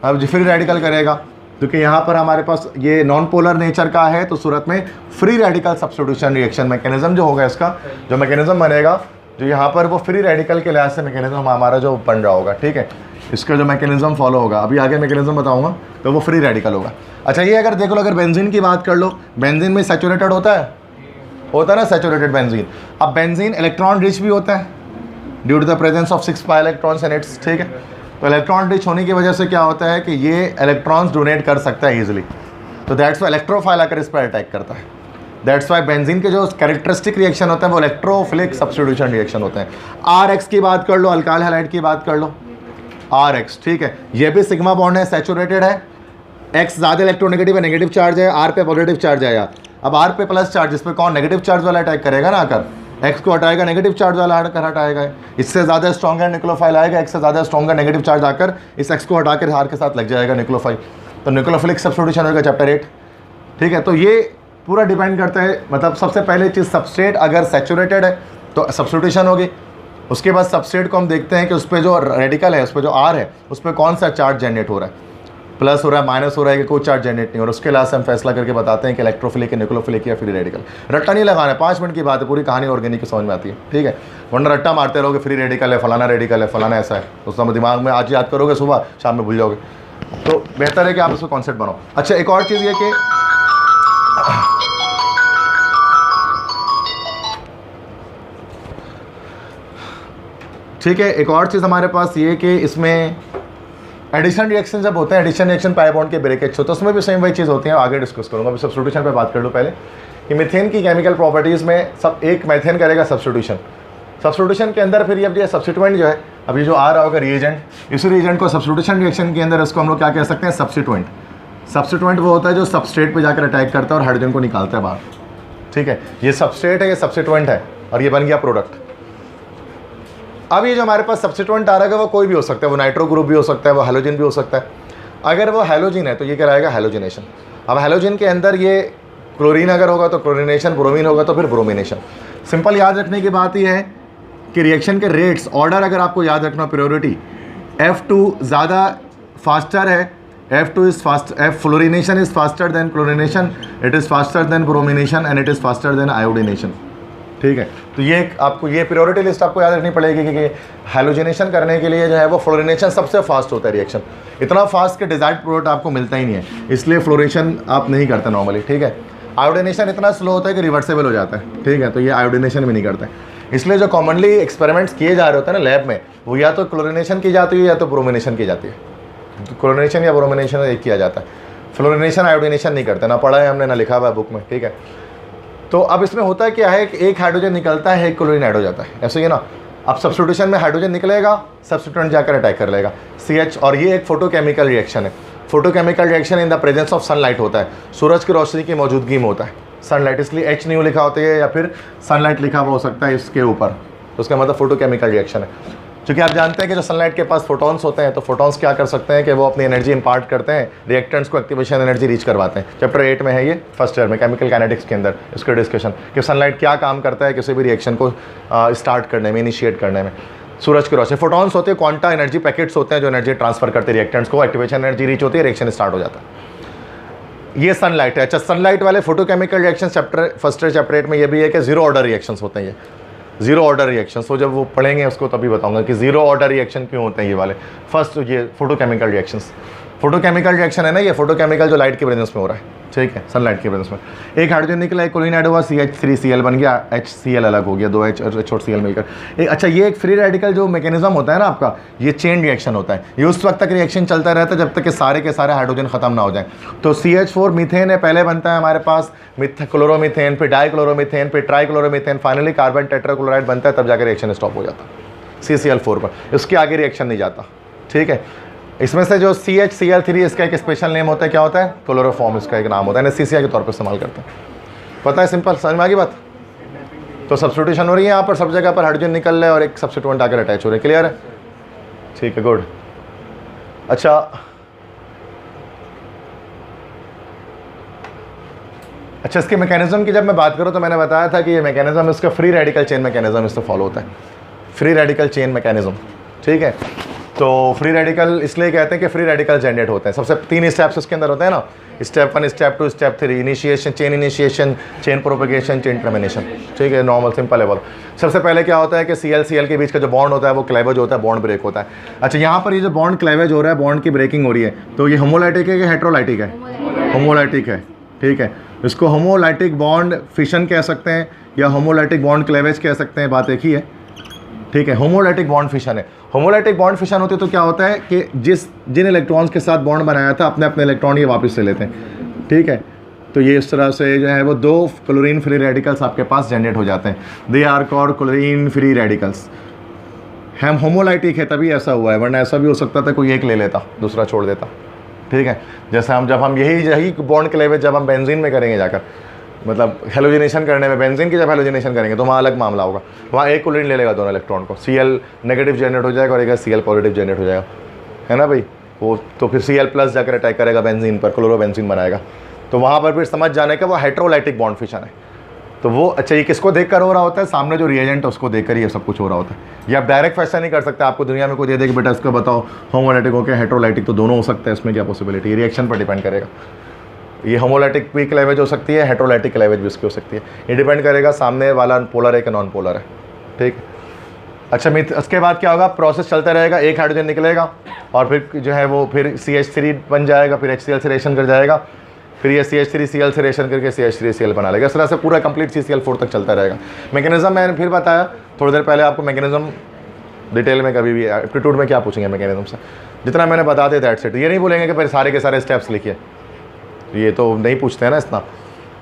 अब फ्री रेडिकल करेगा? क्योंकि यहाँ पर हमारे पास ये नॉन पोलर नेचर का है, तो सूरत में free radical substitution reaction mechanism जो होगा, इसका जो मैकेनिज्म बनेगा, जो यहाँ पर वो फ्री रेडिकल के लिहाज से मैकेनिज्म हमारा जो बन रहा होगा, ठीक है, इसका जो मैकेनिज्म फॉलो होगा, अभी आगे मैकेनिज्म बताऊंगा, तो वो फ्री रेडिकल होगा। अच्छा, ये अगर देख लो, अगर बेंजीन की बात कर लो, बेंजीन में सैचुरेटेड होता है ना, सैचुरेटेड बेंजीन। अब बेंजीन इलेक्ट्रॉन रिच भी होता है due to the presence of 6 pi electrons in its, ठीक है। तो इलेक्ट्रॉन रिच होने की वजह से क्या होता है कि ये इलेक्ट्रॉन्स डोनेट कर सकता है ईजिली, तो दैट्स वाई इलेक्ट्रोफाइल आकर इस पर अटैक करता है। दैट्स वाई बेंजीन के जो कैरेक्टरिस्टिक रिएक्शन होते हैं वो इलेक्ट्रोफिलिक सब्स्टिट्यूशन रिएक्शन होते हैं। RX की बात कर लो, अल्काइल हैलाइड की बात कर लो, RX, ठीक है, ये भी सिग्मा बॉन्ड है, सैचुरेटेड है, X ज़्यादा इलेक्ट्रोनेगेटिव है, नेगेटिव चार्ज है, R पे पॉजिटिव चार्ज है यार। अब R पे प्लस चार्ज, इस पर कौन नेगेटिव चार्ज वाला अटैक करेगा ना, आकर X को हटाएगा, नेगेटिव चार्ज वाला आकर हटाएगा। इससे ज़्यादा स्ट्रॉन्गर निकोलोफाइल आएगा, X से ज़्यादा स्ट्रॉन्गर नेगेटिव चार्ज आकर इस X को हटाकर R के साथ लग जाएगा निकोलोफाइल, तो निकोलोफिलिक सब्स्टिट्यूशन होगा चैप्टर 8, ठीक है। तो ये पूरा डिपेंड करता है, मतलब सबसे पहले चीज़ सबस्ट्रेट अगर सैचुरेटेड है तो सब्स्टिट्यूशन होगी। उसके बाद सबस्ट्रेट को हम देखते हैं कि उस पर जो रेडिकल है, उस पर जो R है, उस पर कौन सा चार्ज जनरेट हो रहा है, प्लस हो रहा है, माइनस हो रहा है, कि कोई चार्ज जनरेट नहीं हो रहा। उसके लास्ट हम फैसला करके बताते हैं कि इलेक्ट्रोफिलिक है, निकोलोफिलिक या फ्री रेडिकल। रट्टा नहीं लगाना है, 5 मिनट की बात है, पूरी कहानी ऑर्गेनिक की समझ में आती है, ठीक है। वरना रट्टा मारते रहोगे, फ्री रेडिकल है, फलाना रेडिकल है, फलाना ऐसा है, उसका दिमाग में आज याद करोगे, सुबह शाम में भूल जाओगे। तो बेहतर है कि आप उसको कॉन्सेप्ट बनाओ। अच्छा, एक और चीज़ ये कि ठीक है, एक और चीज़ हमारे पास ये कि इसमें एडिशन रिएक्शन जब होते हैं, एडिशन रिएक्शन पाई बॉन्ड के ब्रेकेज होते हैं, उसमें भी सेम वही चीज़ होती है, आगे डिस्कस करूँगा। अभी सब्स्टिट्यूशन पे बात कर लूँ पहले कि मीथेन की केमिकल प्रॉपर्टीज़ में सब एक मीथेन करेगा सब्स्टिट्यूशन, सब्स्टिट्यूशन के अंदर फिर ये सब्स्टिट्यूएंट जो है, अभी जो आ रहा होगा रिएजेंट, इस रिएजेंट को सब्स्टिट्यूशन रिएक्शन के अंदर इसको हम लोग क्या कह सकते हैं, सब्स्टिट्यूएंट। सब्स्टिट्यूएंट वो होता है जो सबस्ट्रेट पर जाकर अटैक करता है और हाइड्रोजन को निकालता है बाहर, ठीक है। ये सबस्ट्रेट है, ये सब्स्टिट्यूएंट है, और ये बन गया प्रोडक्ट। अब ये जो हमारे पास सब्स्टिट्यूएंट आ रहा है वो कोई भी हो सकता है, वो नाइट्रो ग्रुप भी हो सकता है, वो हैलोजन भी हो सकता है। अगर वो हैलोजन है तो ये कराएगा हैलोजिनेशन। अब हैलोजन के अंदर ये क्लोरीन अगर होगा तो क्लोरीनेशन, ब्रोमीन होगा तो फिर ब्रोमिनेशन। सिंपल याद रखने की बात यह है कि रिएक्शन के रेट्स, ऑर्डर अगर आपको याद रखना, प्रायोरिटी F2 ज़्यादा फास्टर है, F2 is fast, fluorination is faster than chlorination, it is faster than bromination and it is faster than iodination, ठीक है। तो ये आपको ये प्रायोरिटी लिस्ट आपको याद रखनी पड़ेगी कि हैलोजिनेशन करने के लिए जो है वो फ्लोरिनेशन सबसे फास्ट होता है रिएक्शन, इतना फास्ट कि डिजायर्ड प्रोडक्ट आपको मिलता ही नहीं है, इसलिए फ्लोरेशन आप नहीं करते नॉर्मली, ठीक है। आयोडीनेशन इतना स्लो होता है कि रिवर्सेबल हो जाता है, ठीक है, तो ये आयोडीनेशन भी नहीं करते हैं। इसलिए जो कॉमनली एक्सपेरिमेंट्स किए जा रहे होते हैं ना लैब में, वो या तो क्लोरिनेशन की जाती है या तो ब्रोमिनेशन की जाती है। क्लोरिनेशन या ब्रोमिनेशन एक किया जाता है, फ्लोरिनेशन आयोडीनेशन नहीं करते, ना पढ़ा है हमने ना लिखा हुआ है बुक में, ठीक है। तो अब इसमें होता है क्या है कि एक हाइड्रोजन निकलता है, एक क्लोरीन ऐड हो जाता है, ऐसे ही ना। अब सब्स्टिट्यूशन में हाइड्रोजन निकलेगा, सब्स्टिट्यूएंट जाकर अटैक कर लेगा CH, और ये एक फोटोकेमिकल रिएक्शन है। Photochemical reaction in the presence of sunlight होता है, सूरज की रोशनी की मौजूदगी में होता है सनलाइट, इसलिए H न्यू लिखा होता है या फिर सनलाइट लिखा हुआ हो सकता है इसके ऊपर, तो उसका मतलब फोटोकेमिकल रिएक्शन है। क्योंकि आप जानते हैं कि जो सनलाइट के पास फोटॉन्स होते हैं, तो फोटॉन्स क्या कर सकते हैं कि वो अपनी एनर्जी इंपार्ट करते हैं, रिएक्टेंट्स को एक्टिवेशन एनर्जी रीच करवाते हैं। चैप्टर 8 में है ये, फर्स्ट ईयर में केमिकल काइनेटिक्स के अंदर इसका डिस्कशन कि सनलाइट क्या काम करता है किसी भी रिएक्शन को स्टार्ट करने में, इनिशिएट करने में। सूरज की रोशनी, फोटॉन्स होते हैं, क्वांटा एनर्जी पैकेट्स होते हैं जो एनर्जी ट्रांसफर करते हैं रिएक्टेंट्स को, एक्टिवेशन एनर्जी रीच होती है, रिएक्शन स्टार्ट हो जाता है। ये सनलाइट है। अच्छा, सनलाइट वाले photochemical reaction first year chapter 8 में ये भी है कि जीरो ऑर्डर रिएक्शंस होते हैं। ये जीरो ऑर्डर रिएक्शन, तो जब वो पढ़ेंगे उसको तभी बताऊंगा कि जीरो ऑर्डर रिएक्शन क्यों होते हैं ये वाले। फर्स्ट ये फोटोकेमिकल रिएक्शंस, फोटोकेमिकल रिएक्शन है ना, ये फोटोकेमिकल जो लाइट की प्रेजेंस में हो रहा है, ठीक है, सनलाइट की प्रेजेंस में। एक हाइड्रोजन निकला, एक क्लोरीन ऐड हुआ, CH3Cl बन गया, HCl अलग हो गया, 2H और H और Cl मिलकर। अच्छा, ये एक फ्री रेडिकल जो मैकेनिज्म होता है ना आपका, ये चेन रिएक्शन होता है। ये उस वक्त तक रिएक्शन चलता रहता है जब तक कि सारे के सारे हाइड्रोजन खत्म ना हो जाए। तो CH4 मीथेन है, पहले बनता है हमारे पास क्लोरोमीथेन, फिर डाइक्लोरोमीथेन, फिर ट्राइक्लोरोमीथेन, फाइनली कार्बन टेट्राक्लोराइड बनता है, तब जाकर रिएक्शन स्टॉप हो जाता है CCl4 पर, इसके आगे रिएक्शन नहीं जाता, ठीक है। इसमें से जो CHCl3 इसका एक स्पेशल नेम होता है, क्या होता है, क्लोरोफॉर्म इसका एक नाम होता है, NaCl के तौर पर इस्तेमाल करते हैं। पता है, सिंपल, समझ में आ गई बात। तो सब्स्टिट्यूशन हो रही है यहाँ पर, सब जगह पर हाइड्रोजन निकल रहा है और एक सब्स्टिट्यूएंट आकर अटैच हो रहे हैं, क्लियर है, ठीक है, गुड। अच्छा, अच्छा, इसके मैकेनिज्म की जब मैं बात करूँ तो मैंने बताया था कि ये मैकेनिज्म इसका फ्री रेडिकल चेन मैकेनिज्म इससे फॉलो होता है, फ्री रेडिकल चेन मैकेनिज्म, ठीक है। तो फ्री रेडिकल इसलिए कहते हैं कि फ्री रेडिकल जनरेट होते हैं। सबसे 3 स्टेप्स इसके अंदर होते हैं ना, step 1, step 2, step 3, initiation, chain propagation, chain termination, ठीक है, नॉर्मल सिंपल है बहुत। सबसे पहले क्या होता है कि Cl के बीच का जो बॉन्ड होता है वो क्लेवेज होता है, बॉन्ड ब्रेक होता है। अच्छा, यहाँ पर ये जो बॉन्ड क्लेवेज हो रहा है, बॉन्ड की ब्रेकिंग हो रही है, तो ये होमोलाइटिक है कि हेट्रोलाइटिक है, होमोलाइटिक है, ठीक है। इसको होमोलाइटिक बॉन्ड फिशन कह सकते हैं या होमोलाइटिक बॉन्ड क्लेवेज कह सकते हैं, बात एक ही है, ठीक है। होमोलाइटिक बॉन्ड फिशन है। होमोलाइटिक बॉन्ड फिशन होती है तो क्या होता है कि जिन इलेक्ट्रॉन्स के साथ बॉन्ड बनाया था अपने अपने इलेक्ट्रॉन ये वापस ले लेते हैं, ठीक है। तो ये इस तरह से जो है वो 2 क्लोरीन फ्री रेडिकल्स आपके पास जनरेट हो जाते हैं, they are called chlorine free radicals. हम होमोलाइटिक है तभी ऐसा हुआ है, वरना ऐसा भी हो सकता था कोई एक ले लेता दूसरा छोड़ देता, ठीक है। जैसे जब हम यही बॉन्ड क्लेवेज जब हम बेंजीन में करेंगे जाकर, मतलब हेलोजिनेशन करने में, बेंजीन की जब हेलोजिनेशन करेंगे तो वहाँ अलग मामला होगा, वहाँ एक क्लोरीन ले लेगा दोनों इलेक्ट्रॉन को, Cl नेगेटिव जनरेट हो जाएगा और एक Cl पॉजिटिव जनरेट हो जाएगा, है ना भाई। वो तो फिर Cl प्लस जाकर अटैक करेगा बेंजीन पर, क्लोरोबेंजीन बनाएगा, तो वहाँ पर फिर समझ जाने का वो हेट्रोलाइटिक बॉन्ड फिशन है। तो वो अच्छा, ये किसको देखकर हो रहा होता है, सामने जो रिएजेंट है उसको देखकर ये सब कुछ हो रहा होता है। ये आप डायरेक्ट फैसला नहीं कर सकते, आपको दुनिया में कोई दे दे कि बेटा इसको बताओ होमोलाइटिक हो क्या हेट्रोलाइटिक, तो दोनों हो सकता है, इसमें क्या पॉसिबिलिटी, रिएक्शन पर डिपेंड करेगा। ये होमोलाइटिक भी क्लेवेज हो सकती है, हेट्रोलाइटिक क्लेवेज भी उसकी हो सकती है, ये डिपेंड करेगा सामने वाला पोलर है कि नॉन पोलर है, ठीक। अच्छा, उसके बाद क्या होगा, प्रोसेस चलता रहेगा, एक हाइड्रोजन निकलेगा और फिर जो है वो फिर CH3 बन जाएगा, फिर HCl से रिएक्शन कर जाएगा, फिर ये CH3Cl से रिएक्शन करके CH3Cl बना लेगा। इस तरह से पूरा कंप्लीट CCl4 तक चलता रहेगा। मैकेनिज्म मैंने फिर बताया थोड़ी देर पहले आपको, मैकेनिज्म डिटेल में कभी भी एप्टीट्यूड में क्या पूछेंगे मैकेनिज्म से, जितना मैंने बता दिया दैट्स इट। ये नहीं बोलेंगे कि फिर सारे के सारे स्टेप्स लिखिए, ये तो नहीं पूछते हैं ना इतना।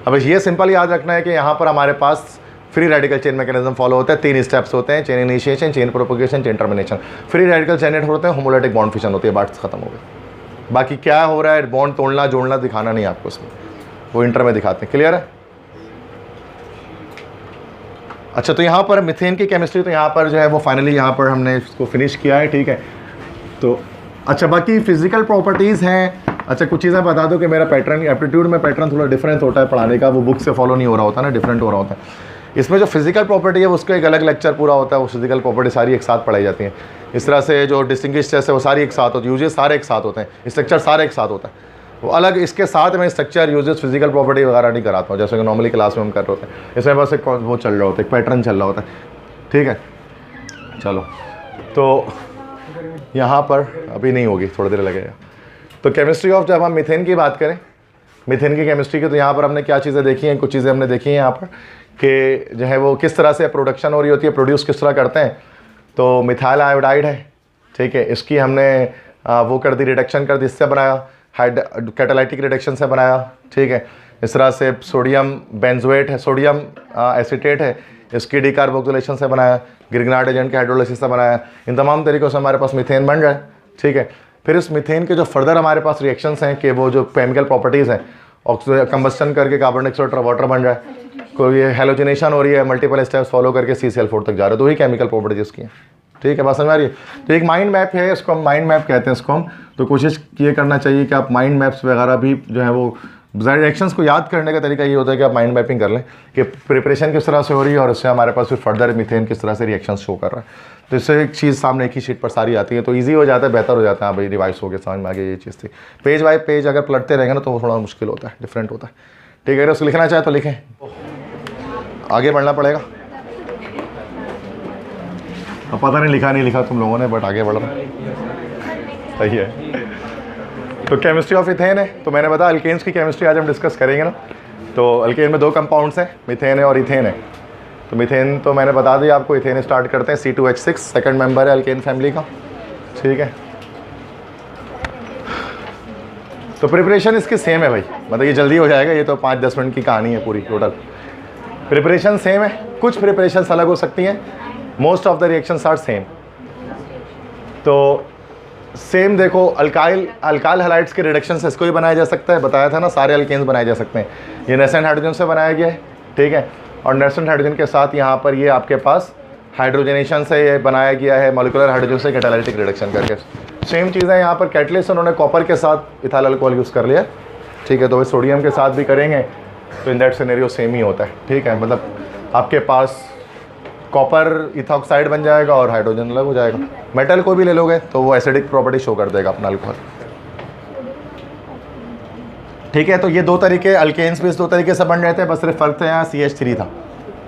अब ये सिंपल याद रखना है कि यहाँ पर हमारे पास free radical chain mechanism follow होता है, 3 स्टेप्स होते हैं, chain initiation, chain propagation, chain termination. Free radical generate होते हैं, होमोलाइटिक बॉन्ड फिशन होती है, बात खत्म हो गई। बाकी क्या हो रहा है, बॉन्ड तोड़ना जोड़ना दिखाना नहीं आपको इसमें, वो इंटर में दिखाते हैं, क्लियर है। अच्छा, तो यहाँ पर मीथेन की केमिस्ट्री तो यहाँ पर जो है वो फाइनली यहाँ पर हमने इसको फिनिश किया है, ठीक है। तो अच्छा, बाकी फिजिकल प्रॉपर्टीज़ हैं। अच्छा, कुछ चीज़ें बता दो कि मेरा पैटर्न एप्टीट्यूड में पैटर्न थोड़ा डिफरेंट होता है पढ़ाने का, वो बुक से फॉलो नहीं हो रहा होता ना, डिफरेंट हो रहा होता है। इसमें जो फिजिकल प्रॉपर्टी है उसका एक अलग लेक्चर पूरा होता है, वो फिजिकल प्रॉपर्टी सारी एक साथ पढ़ाई जाती हैं। इस तरह से जो डिस्टिंग्विश टेस्ट है वो सारी एक साथ होती है, यूजेस सारे एक साथ होते हैं, स्ट्रक्चर सारे एक साथ होता है, वो अलग। इसके साथ में स्ट्रक्चर, यूजेस, फिजिकल प्रॉपर्टी वगैरह नहीं कराता हूँ, जैसे कि नॉर्मली क्लास में हम कर रहे होते हैं। इसमें बस एक वो चल रहा होता है, एक पैटर्न चल रहा होता है, ठीक है। चलो, तो यहाँ पर अभी नहीं होगी, थोड़ी देर लगेगा। तो केमिस्ट्री ऑफ, जब हम मीथेन की बात करें मीथेन की केमिस्ट्री की। तो यहाँ पर हमने क्या चीज़ें देखी हैं, कुछ चीज़ें हमने देखी हैं यहाँ पर कि जो है वो किस तरह से प्रोडक्शन हो रही होती है, प्रोड्यूस किस तरह करते हैं। तो मिथाइल आयोडाइड है, ठीक है, इसकी हमने वो कर दी, रिडक्शन कर दी, इससे बनाया, कैटालाइटिक रिडक्शन से बनाया, ठीक है। इस तरह से सोडियम बेंजोएट है, सोडियम एसीटेट है, इसकी डीकार्बोक्सिलेशन से बनाया, ग्रिग्नार्ड एजेंट के हाइड्रोलाइसिस से बनाया। इन तमाम तरीक़ों से हमारे पास मीथेन बन जाए, ठीक है। फिर इस मीथेन के जो फर्दर हमारे पास रिएक्शंस हैं कि वो जो केमिकल प्रॉपर्टीज़ हैं, कंबस्टन करके कार्बन डाइऑक्साइड वाटर बन जाए, कोई ये हेलोजिनेशन हो रही है, मल्टीपल स्टेप्स फॉलो करके CCl4 तक जा रहे हैं, तो वही केमिकल प्रॉपर्टीज इसकी हैं, ठीक है। बात समझ आ रही है। तो एक माइंड मैप है, इसको हम माइंड मैप कहते हैं इसको हम। तो कोशिश ये करना चाहिए कि आप माइंड मैप्स वगैरह भी जो है वो रिएक्शंस को याद करने का तरीका ये होता है कि आप माइंड मैपिंग कर लें कि प्रिपरेशन किस तरह से हो रही है और उससे हमारे पास फिर फर्दर मीथेन किस तरह से रिएक्शन शो कर रहा है। तो इससे एक चीज़ सामने एक ही शीट पर सारी आती है, तो ईजी हो जाता है, बेहतर हो जाता है। भाई रिवाइज हो गया, समझ में आ गया ये चीज़ थी। पेज बाय पेज अगर पलटते रहेंगे ना तो वो थोड़ा मुश्किल होता है, डिफरेंट होता है, ठीक है। अगर उसको लिखना चाहे तो लिखें, आगे बढ़ना पड़ेगा। अब पता नहीं लिखा नहीं लिखा तुम लोगों ने, बट आगे बढ़ रहा सही है। तो केमिस्ट्री ऑफ इथेन है, तो मैंने बताया अल्केन्स की केमिस्ट्री आज हम डिस्कस करेंगे ना। तो अल्केन में 2 कंपाउंड्स हैं, मीथेन है और इथेन है। तो मीथेन तो मैंने बता दिया आपको, इथेन स्टार्ट करते हैं, C2H6 सेकंड मेंबर है अल्केन फैमिली का, ठीक है। तो प्रिपरेशन इसकी सेम है भाई, मतलब ये जल्दी हो जाएगा, ये तो 5-10 मिनट की कहानी है पूरी टोटल। प्रिपरेशन सेम है, कुछ प्रिपरेशन अलग हो सकती हैं, most of the reactions are same. तो सेम देखो, अल्काइल हैलाइड्स के रिडक्शन से इसको ही बनाया जा सकता है, बताया था ना, सारे अल्केन्स बनाए जा सकते हैं। ये नेसेंट हाइड्रोजन से बनाया गया है, ठीक है। और नेसेंट हाइड्रोजन के साथ यहाँ पर ये आपके पास हाइड्रोजनेशन से ये बनाया गया है, मॉलिक्यूलर हाइड्रोजन से कैटालाइटिक रिडक्शन करके। सेम चीज़ है यहाँ पर, कैटलिस्ट उन्होंने कॉपर के साथ इथाइल अल्कोहल यूज़ कर लिया, ठीक है। तो वे सोडियम के साथ भी करेंगे, तो इन दैट सिनेरियो सेम ही होता है, ठीक है। मतलब आपके पास कॉपर इथॉक्साइड बन जाएगा और हाइड्रोजन अलग हो जाएगा। मेटल को भी ले लोगे तो वो एसिडिक प्रॉपर्टी शो कर देगा अपना अल्कोहल, ठीक है। तो ये 2 तरीके, अल्केन्स भी इस 2 तरीके से बन रहे थे, बस सिर्फ फ़र्क था यहाँ CH3 था,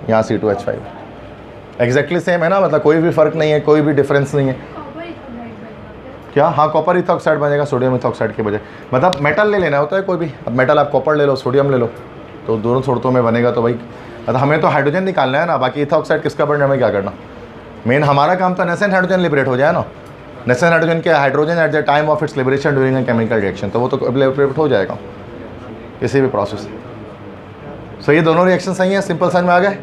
यहाँ C2H5। एग्जैक्टली सेम है ना, मतलब कोई भी फ़र्क नहीं है, कोई भी डिफरेंस नहीं है। क्या? हाँ, कॉपर इथॉक्साइड बनेगा सोडियम इथॉक्साइड के बजाय, मतलब मेटल ले लेना होता है कोई भी। अब मेटल आप कॉपर ले लो, सोडियम ले लो, तो दोनों सूरतों में बनेगा। तो भाई हमें तो हाइड्रोजन निकालना है ना, बाकी इथॉक्साइड किसका बनना है, हमें क्या करना। मेन हमारा काम तो नेसेंट हाइड्रोजन लिबरेट हो जाए ना, नेसेंट हाइड्रोजन के hydrogen at the time of its liberation during a chemical reaction, तो वो तो लिबरेट हो जाएगा किसी भी प्रोसेस। सो ये दोनों रिएक्शन सही है, सिंपल समझ में आ गए,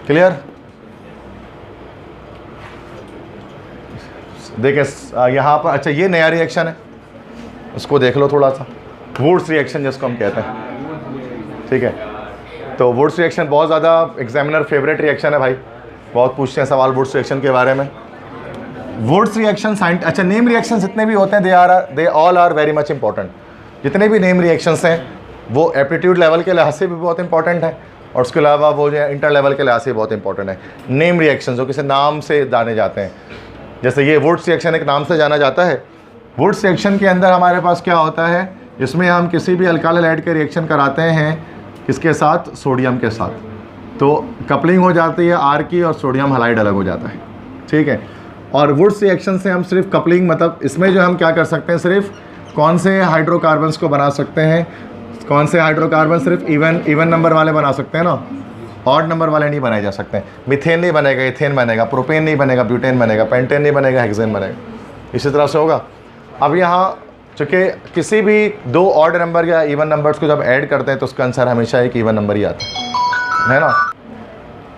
क्लियर। देखिए यहाँ पर, अच्छा ये नया रिएक्शन है, उसको देख लो थोड़ा सा, वुड्स रिएक्शन जिसको हम कहते हैं, ठीक है। तो वुड्स रिएक्शन बहुत ज़्यादा एग्जामिनर फेवरेट रिएक्शन है भाई, बहुत पूछते हैं सवाल वुड्स रिएक्शन के बारे में। वुड्स रिएक्शन अच्छा नेम रिएक्शन जितने भी होते हैं they all are very much important. जितने भी नेम रिएक्शंस हैं वो एप्टीट्यूड लेवल के लिहाज से भी बहुत इंपॉर्टेंट है, और उसके अलावा वो जो इंटर लेवल के लिहाज से बहुत इंपॉर्टेंट है। नेम रिएक्शन जो किसी नाम से जाने जाते हैं, जैसे ये वुड्स रिएक्शन एक नाम से जाना जाता है। वुड्स रिएक्शन के अंदर हमारे पास क्या होता है, इसमें हम किसी भी अल्काइल हैलाइड के रिएक्शन कराते हैं किसके साथ, सोडियम के साथ, तो कपलिंग हो जाती है आर की, और सोडियम हैलाइड अलग हो जाता है, ठीक है। और वुड्स रिएक्शन से हम सिर्फ कपलिंग, मतलब इसमें जो हम क्या कर सकते हैं, सिर्फ कौन से हाइड्रोकार्बन्स को बना सकते हैं, कौन से हाइड्रोकार्बन सिर्फ इवन नंबर वाले बना सकते हैं ना, ऑड नंबर वाले नहीं बनाए जा सकते। मीथेन नहीं बनेगा, इथेन बनेगा, प्रोपेन नहीं बनेगा, ब्यूटेन बनेगा, पेंटेन नहीं बनेगा, हेक्सेन बनेगा, इसी तरह से होगा। अब यहाँ चूँकि किसी भी 2 ऑड नंबर या इवन नंबर्स को जब ऐड करते हैं तो उसका आंसर हमेशा एक इवन नंबर ही आता है ना।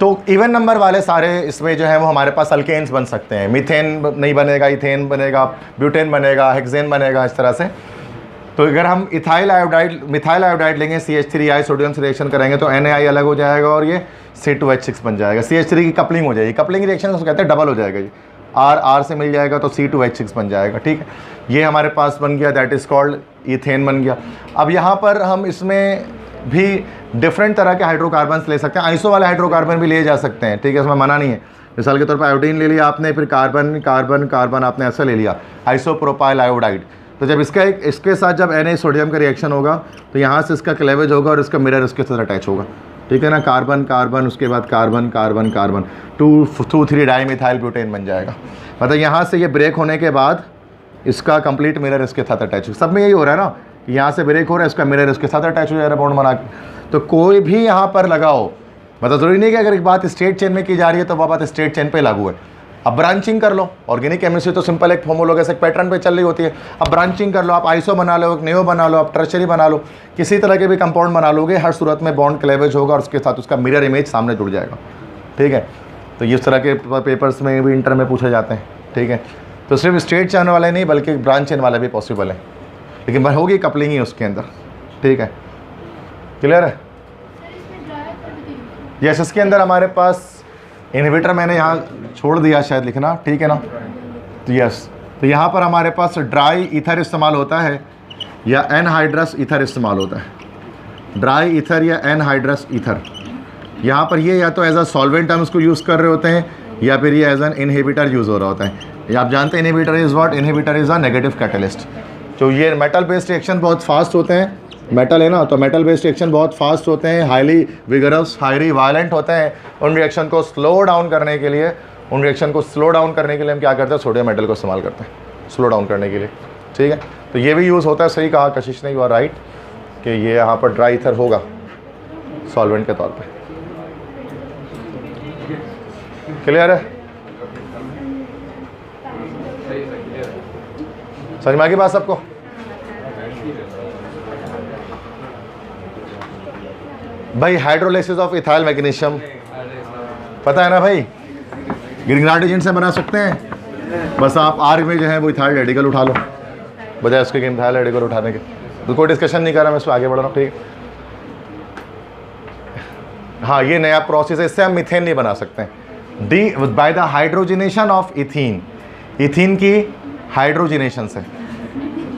तो इवन नंबर वाले सारे इसमें जो है वो हमारे पास अल्केन्स बन सकते हैं। मीथेन नहीं बनेगा, इथेन बनेगा, ब्यूटेन बनेगा, हेक्सेन बनेगा, इस तरह से। तो अगर हम मिथाइल आयोडाइड लेंगे, CH3I सोडियम से रिएक्शन करेंगे तो NaI अलग हो जाएगा और ये C2H6 बन जाएगा। CH3 की कपलिंग हो जाएगी, कपलिंग रिएक्शन उसको कहते हैं डबल हो जाएगा, ये R से मिल जाएगा तो C2H6 बन जाएगा, ठीक है। ये हमारे पास बन गया, दैट इज़ कॉल्ड इथेन बन गया। अब यहाँ पर हम इसमें भी डिफरेंट तरह के हाइड्रोकार्बन्स ले सकते हैं, आइसो वाले हाइड्रोकार्बन भी लिए जा सकते हैं, ठीक है, इसमें मना नहीं है। मिसाल के तौर पर आयोडीन ले लिया आपने, फिर कार्बन आपने ऐसा ले लिया, आइसोप्रोपाइल आयोडाइड। तो जब इसके साथ जब Na सोडियम का रिएक्शन होगा तो यहाँ से इसका क्लेवेज होगा और इसका मिरर इसके साथ अटैच होगा, ठीक है ना। कार्बन उसके बाद कार्बन 2,3 डाईमिथाइल ब्यूटेन बन जाएगा। मतलब यहाँ से ये ब्रेक होने के बाद इसका कंप्लीट मिरर इसके साथ अटैच होगा। सब में यही हो रहा है ना यहाँ से ब्रेक हो रहा है, इसका मिरर उसके साथ अटैच हो जा रहा है बॉन्ड बना के। तो कोई भी यहाँ पर लगाओ, मतलब ज़रूरी नहीं कि अगर एक बात स्ट्रेट चेन में की जा रही है तो वह बात स्ट्रेट चेन पे लागू है। अब ब्रांचिंग कर लो, ऑर्गेनिक केमिस्ट्री तो सिंपल एक होमोलोगस एक पैटर्न पे चल रही होती है। अब ब्रांचिंग कर लो, आप आइसो बना लो, एक नेओ बना लो, आप टर्शरी बना लो, किसी तरह के भी कंपाउंड बना लोगे, हर सूरत में बॉन्ड क्लेवेज होगा और उसके साथ उसका मिरर इमेज सामने जुड़ जाएगा। ठीक है, तो इस तरह के पेपर्स में भी इंटर में पूछे जाते हैं। ठीक है, तो सिर्फ स्ट्रेट चेन वाले नहीं बल्कि ब्रांच चेन वाले भी पॉसिबल है, लेकिन होगी कपलिंग ही उसके अंदर। ठीक है, क्लियर है? यस, इसके अंदर हमारे पास इनहिबिटर मैंने यहाँ छोड़ दिया शायद लिखना, ठीक है ना? तो यस, तो यहाँ पर हमारे पास ड्राई ईथर इस्तेमाल होता है या एनहाइड्रस ईथर इस्तेमाल होता है। ड्राई ईथर या एनहाइड्रस ईथर, यहाँ पर ये या तो एज अ सॉल्वेंट हम इसको यूज़ कर रहे होते हैं या फिर ये एज एन इनहिबिटर यूज़ हो रहा होता है। ये आप जानते हैं inhibitor is what? Inhibitor is a negative catalyst. तो ये मेटल बेस्ड रिएक्शन बहुत फास्ट होते हैं, मेटल है ना, तो मेटल बेस्ड रिएक्शन बहुत फास्ट होते हैं, हाईली विगरस, हाईली वायलेंट होते हैं। उन रिएक्शन को स्लो डाउन करने के लिए हम क्या करते हैं? सोडियम मेटल को इस्तेमाल करते हैं स्लो डाउन करने के लिए। ठीक है, तो ये भी यूज़ होता है। सही कहा कशिश ने, यू आर राइट कि ये यहाँ पर ड्राई ईथर होगा सॉल्वेंट के तौर पे। क्लियर है? समझ में आ गई बात सबको? भाई हाइड्रोलाइसिस ऑफ इथाइल मैग्नीशियम पता है ना भाई? ग्रिग्नार्ड एजेंट से बना सकते हैं, बस आप आर्ग में जो है वो इथाइल रेडिकल उठा लो बजाय उसके कि इथाइल रेडिकल उठाने के। तो कोई डिस्कशन नहीं कर रहा मैं, इसको आगे बढ़ रहा हूँ। ठीक है, हाँ ये नया प्रोसेस है, इससे हम मीथेन नहीं बना सकते हैं। D by the hydrogenation of ethene, ethene की हाइड्रोजिनेशन से।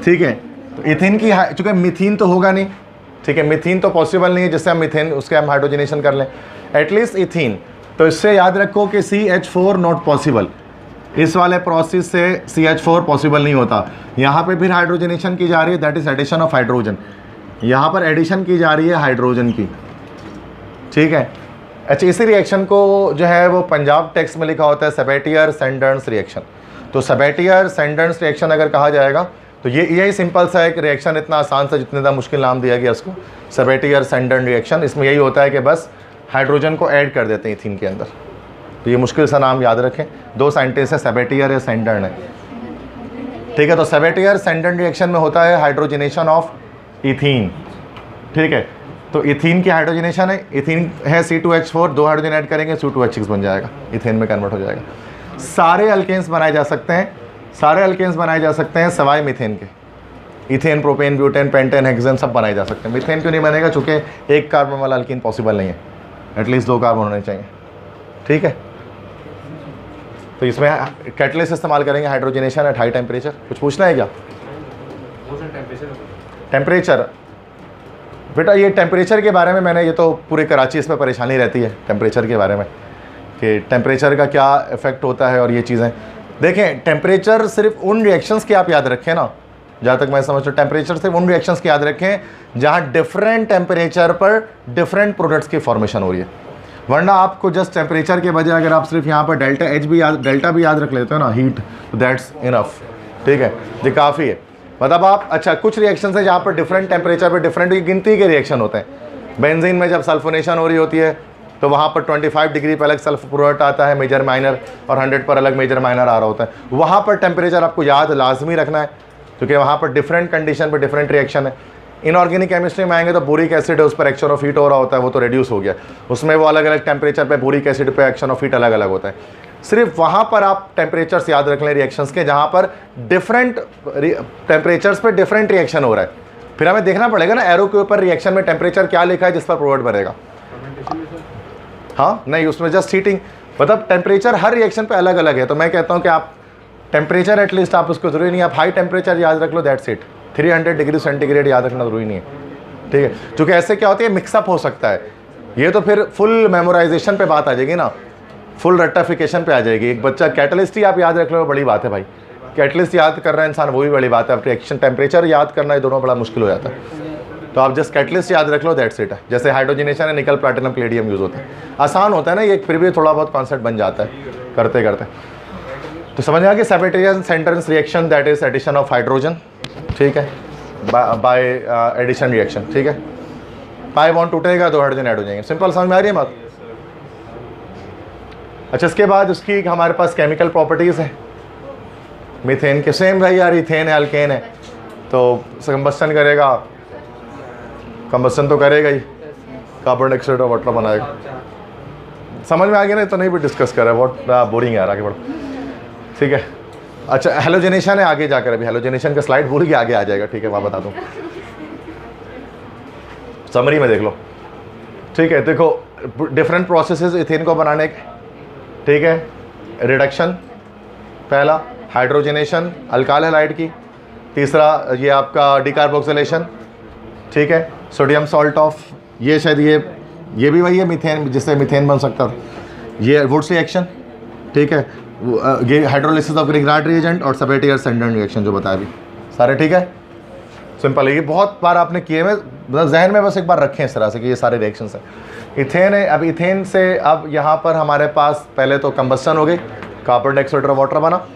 ठीक है, तो इथीन की चूँकि मीथीन तो होगा नहीं, ठीक है, मीथीन तो पॉसिबल नहीं है जिससे हम मीथेन उसके हम हाइड्रोजिनेशन कर लें, एटलीस्ट इथीन। तो इससे याद रखो कि CH4 नॉट पॉसिबल, इस वाले प्रोसेस से CH4 पॉसिबल नहीं होता। यहाँ पे फिर हाइड्रोजनेशन की जा रही है, that is addition of hydrogen. यहाँ पर एडिशन की जा रही है हाइड्रोजन की। ठीक है, अच्छा इसी रिएक्शन को जो है वो पंजाब टेक्स्ट में लिखा होता है सेबेटियर सेंडर्स रिएक्शन। तो सेबेटियर सेंडर्स रिएक्शन अगर कहा जाएगा तो ये यही सिंपल सा एक रिएक्शन, इतना आसान सा जितने ज़्यादा मुश्किल नाम दिया गया उसको, सेबेटियर सेंडर्न रिएक्शन। इसमें यही होता है कि बस हाइड्रोजन को ऐड कर देते हैं इथीन के अंदर। तो ये मुश्किल सा नाम याद रखें, दो साइंटिस्ट है, सेबेटियर या सेंडर्न है। ठीक है, तो सेबेटियर सेंडर्न रिएक्शन में होता है हाइड्रोजनेशन ऑफ इथीन। ठीक है, तो इथीन की हाइड्रोजनेशन है, इथीन है C2H4, दो हाइड्रोजन ऐड करेंगे C2H6 बन जाएगा, इथेन में कन्वर्ट हो जाएगा। सारे अल्केन्स बनाए जा सकते हैं, सारे अल्केन्स बनाए जा सकते हैं सवाए मीथेन के। Ethane, propane, butane, pentane, hexane सब बनाए जा सकते हैं। मीथेन क्यों नहीं बनेगा? चूँकि एक कार्बन वाला अल्कीन पॉसिबल नहीं है, एटलीस्ट दो कार्बन होने चाहिए। ठीक है, तो इसमें कैटलिस्ट इस्तेमाल करेंगे हाइड्रोजनेशन एट हाई टेम्परेचर। कुछ पूछना है क्या? टेम्परेचर बेटा, ये टेम्परेचर के बारे में मैंने, ये तो पूरे कराची इसमें परेशानी रहती है टेम्परेचर के बारे में कि टेम्परेचर का क्या इफेक्ट होता है और ये चीज़ें। देखें, टेम्परेचर सिर्फ उन रिएक्शंस की आप याद रखें ना, जहाँ तक मैं समझता हूँ टेम्परेचर सिर्फ उन रिएक्शंस की याद रखें जहाँ डिफरेंट टेम्परेचर पर डिफरेंट प्रोडक्ट्स की फॉर्मेशन हो रही है। वरना आपको जस्ट टेम्परेचर के बजाय अगर आप सिर्फ यहाँ पर डेल्टा भी याद रख लेते हो ना, हीट, तो दैट्स इनफ। ठीक है, ये काफ़ी है। मतलब आप, अच्छा कुछ रिएक्शन है जहाँ पर डिफरेंट टेम्परेचर पर डिफरेंट गिनती के रिएक्शन होते हैं। बेंजीन में जब सल्फोनेशन हो रही होती है तो वहाँ पर 25 डिग्री पर अलग सल्फर प्रोडक्ट आता है मेजर माइनर, और 100 पर अलग मेजर माइनर आ रहा होता है। वहाँ पर टेम्परेचर आपको याद लाजमी रखना है क्योंकि वहाँ पर डिफरेंट कंडीशन पर डिफरेंट रिएक्शन है। इनऑर्गेनिक केमिस्ट्री में आएंगे तो बोरिक एसिड है, उस पर एक्शन ऑफ हीट हो रहा होता है, वो तो रिड्यूस हो गया, उसमें वो अलग अलग टेम्परेचर पे बोरिक एसिड पे एक्शन ऑफ हीट अलग अलग होता है। सिर्फ वहाँ पर आप टेम्परेचर्स याद रख लें रिएक्शंस के जहाँ पर डिफरेंट टेम्परेचर्स पे डिफरेंट रिएक्शन हो रहा है। फिर हमें देखना पड़ेगा ना एरो के ऊपर रिएक्शन में टेम्परेचर क्या लिखा है जिस पर प्रोडक्ट बनेगा। हाँ नहीं, उसमें जस्ट हीटिंग, मतलब टेम्परेचर हर रिएक्शन पे अलग अलग है। तो मैं कहता हूँ कि आप टेम्परेचर एटलीस्ट आप उसको जरूरी नहीं, आप हाई टेम्परेचर याद रख लो, दैट्स इट। 300 डिग्री सेंटीग्रेड याद रखना जरूरी नहीं है। ठीक है, क्योंकि ऐसे क्या होती है, मिक्सअप हो सकता है। ये तो फिर फुल मेमोराइजेशन पे बात आ जाएगी ना, फुल रट्टाफिकेशन पे आ जाएगी। एक बच्चा कैटलिस्ट ही आप याद रख लो, बड़ी बात है भाई। कैटलिस्ट याद कर रहा है इंसान, वो भी बड़ी बात है। अब रिएक्शन टेम्परेचर याद करना, ये दोनों बड़ा मुश्किल हो जाता है। तो आप जस्ट कैटलिस्ट याद रख लो, दैट्स इट है। जैसे हाइड्रोजनेशन है, निकल, प्लैटिनम, पैलेडियम यूज़ होता है, आसान होता है ना ये, फिर भी थोड़ा बहुत कॉन्सेप्ट बन जाता है करते करते। तो समझ आ गया, Sabatier Senderens reaction that is addition of hydrogen. ठीक है, बाय एडिशन रिएक्शन, ठीक है। पाई बॉन्ड टूटेगा तो हाइड्रोजन ऐड हो जाएंगे। सिंपल समझ में आ रही है बात। अच्छा, इसके बाद उसकी हमारे पास केमिकल प्रॉपर्टीज़ है मीथेन के। सेम भाई यार, इथेन है, अल्केन है, तो कंबस्टन करेगा, कंबस्टन तो करेगा ही, कार्बन डाइऑक्साइड और वाटर बनाएगा। समझ में आ गया ना? तो नहीं भी डिस्कस कर रहा है, बहुत बोरिंग है यार, आगे बढ़ो, ठीक है। अच्छा, हेलोजेनेशन है आगे जाकर, अभी हेलोजेनेशन का स्लाइड भूल के आगे आ जाएगा, ठीक है, वहाँ बता दूँ, समरी में देख लो, ठीक है। देखो डिफरेंट प्रोसेसेस इथेन को बनाने के, ठीक है। रिडक्शन पहला, हाइड्रोजनेशन अल्काइल हैलाइड की, तीसरा ये आपका डिकार्बोक्सिलेशन, ठीक है। सोडियम सॉल्ट ऑफ, ये शायद ये भी वही है मीथेन, जिससे मीथेन बन सकता था। ये वुड्स रिएक्शन, ठीक है। ये हाइड्रोलिसिस ऑफ ग्रिग्नार्ड रिएजेंट और सेपेटियर सेंडन रिएक्शन जो बताया अभी, सारे ठीक है, सिंपल है। ये बहुत बार आपने किए में, मतलब जहन में बस एक बार रखें इस तरह से कि ये सारे रिएक्शंस हैं। इथेन है, अब इथेन से अब यहाँ पर हमारे पास पहले तो कंबस्टन हो गई, कार्बन डाइऑक्साइड और वाटर बना,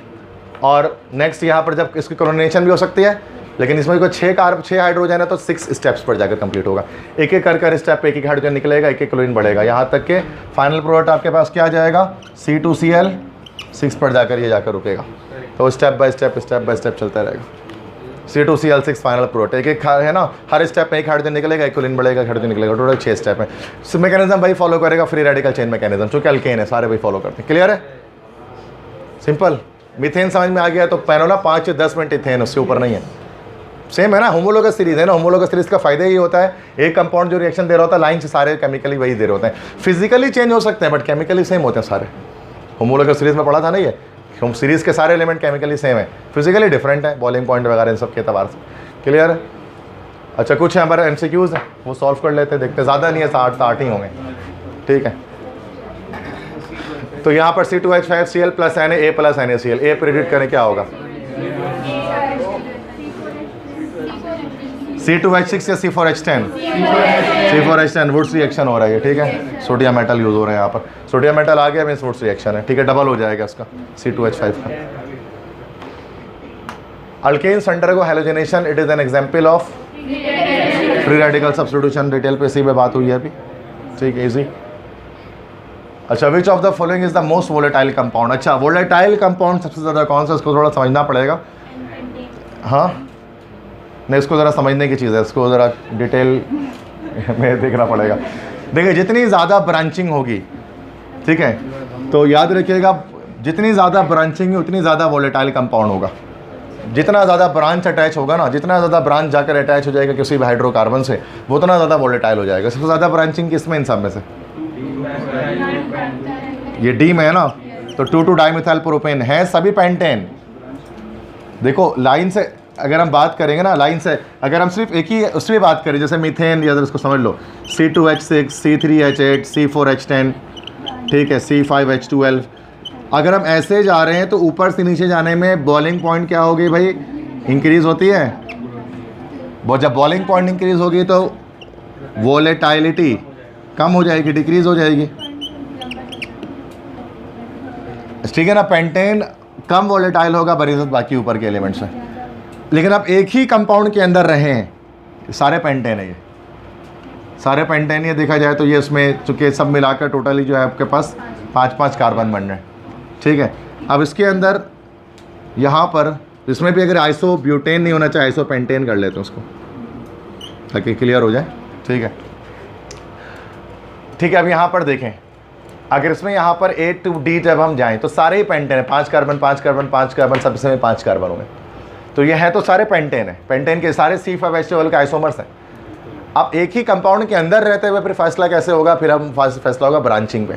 और नेक्स्ट यहाँ पर जब इसकी क्लोरीनेशन भी हो सकती है, लेकिन इसमें कोई 6 हाइड्रोजन है तो 6 स्टेप्स पर जाकर कंप्लीट होगा। एक एक कर स्टेप पे एक हाइड्रोजन निकलेगा, एक क्लोरीन बढ़ेगा, यहाँ तक के फाइनल प्रोडक्ट आपके पास क्या आ जाएगा, C2Cl 6 पर जाकर ये जाकर रुकेगा। तो स्टेप बाय स्टेप चलता रहेगा। C2Cl6 फाइनल प्रोडक्ट, एक एक है ना, हर स्टेप में एक हाइड्रोजन निकलेगा, एक क्लोरीन बढ़ेगा, हाइड्रोजन निकलेगा, टोटल 6 स्टेप है। मैकेनिज्म भाई फॉलो करेगा फ्री रेडिकल चेन मैकेनिज्म, चूँकि अल्केन है, सारे भाई फॉलो करते हैं। क्लियर है, सिंपल। मीथेन समझ में आ गया, तो पैनोला 5 से 10 मिनट इथेन, उससे ऊपर नहीं है। सेम है ना, होमोलोगस सीरीज है ना, होमोलोगस सीरीज का फायदा ये होता है, एक कंपाउंड जो रिएक्शन दे रहा होता है लाइन से सारे केमिकली वही दे रहे होते हैं। फिजिकली चेंज हो सकते हैं बट केमिकली सेम होते हैं सारे। होमोलोगस सीरीज में पढ़ा था ना ये, हम सीरीज के सारे एलिमेंट केमिकली सेम है, फिजिकली डिफरेंट है, बॉइलिंग पॉइंट वगैरह इन सब के एतबार से। क्लियर है। अच्छा, कुछ है हमारे MCQs हैं, वो सॉल्व कर लेते हैं, देखते हैं, ज़्यादा नहीं है, 8 ही होंगे, ठीक है। तो यहाँ पर C2H5Cl plus Na plus NaCl, ए प्रेडिक्ट करें क्या होगा, C2H6 या C4H10, C4H10 वुड्स रिएक्शन हो रहा है, ठीक है। सोडियम मेटल यूज़ हो रहा है यहाँ पर, सोडियम मेटल आ गया मीन्स वुड्स रिएक्शन है, ठीक है, डबल हो जाएगा इसका C2H5 का। Alkanes undergo halogenation, it is an example of free radical substitution, detail पे इसी पे बात हुई है अभी, ठीक है, इजी। अच्छा, विच of the following is the most volatile compound. अच्छा, वोलेटाइल कंपाउंड सबसे ज़्यादा कौन सा, इसको थोड़ा समझना पड़ेगा। हाँ नहीं, इसको ज़रा समझने की चीज़ है, इसको ज़रा डिटेल में देखना पड़ेगा। देखिए, जितनी ज़्यादा ब्रांचिंग होगी, ठीक है, तो याद रखिएगा, जितनी ज़्यादा ब्रांचिंग उतनी ज़्यादा वोलेटाइल कंपाउंड होगा। जितना ज़्यादा ब्रांच अटैच होगा ना, जितना ज़्यादा ब्रांच जाकर अटैच हो जाएगा किसी भी हाइड्रोकार्बन से, वो उतना ज़्यादा वोलेटाइल हो जाएगा। सबसे ज़्यादा ब्रांचिंग किसमें, इन सब में से, ये डी में है ना, तो 2,2 डाइमिथाइल प्रोपेन है, सभी पेंटेन। देखो लाइन से अगर हम बात करेंगे ना, लाइन से अगर हम सिर्फ एक ही उसमें बात करें, जैसे मीथेन, या इसको समझ लो C2H6, C3H8, C4H10, ठीक है, C5H12, अगर हम ऐसे जा रहे हैं तो ऊपर से नीचे जाने में बॉइलिंग पॉइंट क्या होगी भाई, इंक्रीज़ होती है। जब बॉइलिंग पॉइंट इंक्रीज़ होगी तो वोलेटाइलिटी कम हो जाएगी, डिक्रीज़ हो जाएगी, ठीक है ना। पेंटेन कम वोलेटाइल होगा बनिस्बत बाकी ऊपर के एलिमेंट्स में। लेकिन आप एक ही कंपाउंड के अंदर रहें, सारे पेंटेन है, ये सारे पेंटेन, ये देखा जाए तो ये इसमें चूँकि सब मिलाकर टोटली जो है आपके पास 5-5 कार्बन बन रहे हैं, ठीक है। अब इसके अंदर यहाँ पर इसमें भी अगर आइसोब्यूटेन नहीं होना चाहिए, आइसोपेंटेन कर लेते हैं उसको, ताकि क्लियर हो जाए, ठीक है। ठीक है, अब यहाँ पर देखें, अगर इसमें यहाँ पर A to D जब हम जाएं तो सारे ही पेंटेन है, 5 कार्बन 5 कार्बन 5 कार्बन, सबसे में 5 कार्बन होंगे, तो ये है तो सारे पेंटेन है, पेंटेन के सारे C5H12 के आइसोमर्स हैं। अब एक ही कंपाउंड के अंदर रहते हुए फिर फैसला कैसे होगा, फिर हम फैसला होगा ब्रांचिंग पे।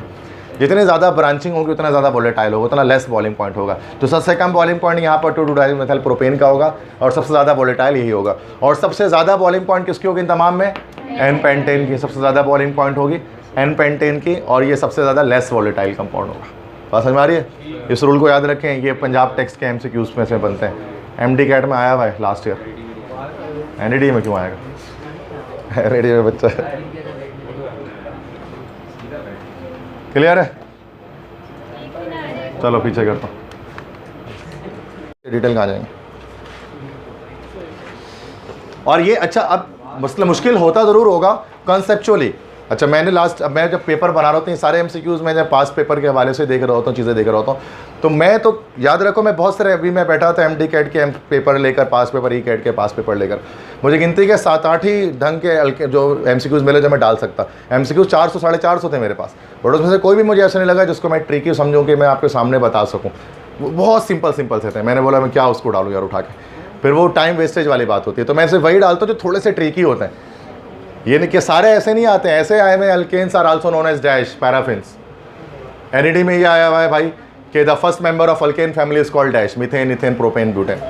जितनी ज़्यादा ब्रांचिंग होगी उतना ज़्यादा वोलेटाइल होगा, उतना लेस बॉइलिंग पॉइंट होगा। तो सबसे कम बॉइलिंग पॉइंट यहाँ पर 2,2 डाइमिथाइल प्रोपेन का होगा, और सबसे ज़्यादा वोलेटाइल यही होगा। और सबसे ज़्यादा बॉइलिंग पॉइंट किसकी होगी इन तमाम में, एन पेंटेन की सबसे ज़्यादा बॉइलिंग पॉइंट होगी, एन पेंटेन की, और ये सबसे ज़्यादा लेस वोलेटाइल कंपाउंड होगा। बात समझ में आ रही है। इस रूल को याद रखें, ये पंजाब टेक्स्ट के MCQs में से बनते हैं। MD कैट में आया हुआ है लास्ट ईयर, ND में क्यों आएगा, रेडी में बच्चा है। क्लियर है, चलो पीछे करता हूँ, डिटेल कहाँ जाएंगे। और ये अच्छा, अब मतलब मुश्किल होता ज़रूर होगा कॉन्सेप्चुअली। अच्छा, मैं जब पेपर बना रहा हूँ तो सारे MCQs मैं जब पास पेपर के हवाले से देख रहा होता हूँ, चीज़ें देख रहा होता हूँ, तो मैं तो याद रखो मैं बहुत सारे, अभी मैं बैठा था MD कैट के पेपर लेकर, पास पेपर, ई कैट के पास पेपर लेकर, मुझे गिनती के 7-8 ही ढंग के जो MCQs मिले जो मैं डाल सकता। MCQs 400 450 थे मेरे पास, बट उसमें से कोई भी मुझे ऐसा नहीं लगा जिसको मैं ट्रिकी समझूँ कि मैं आपके सामने बता सकूँ। वो बहुत सिंपल से थे। मैंने बोला मैं क्या उसको डालूँ यार उठा के, फिर वो टाइम वेस्टेज वाली बात होती है। तो मैं सिर्फ वही डालता हूँ जो थोड़े से ट्रिकी होते हैं। ये नहीं कि सारे ऐसे नहीं आते हैं, ऐसे आए हुए alkanes are also known as dash paraffins. NED में ये आया हुआ है भाई कि the first member of alkane family is called dash, methane, ethane, propane, butane.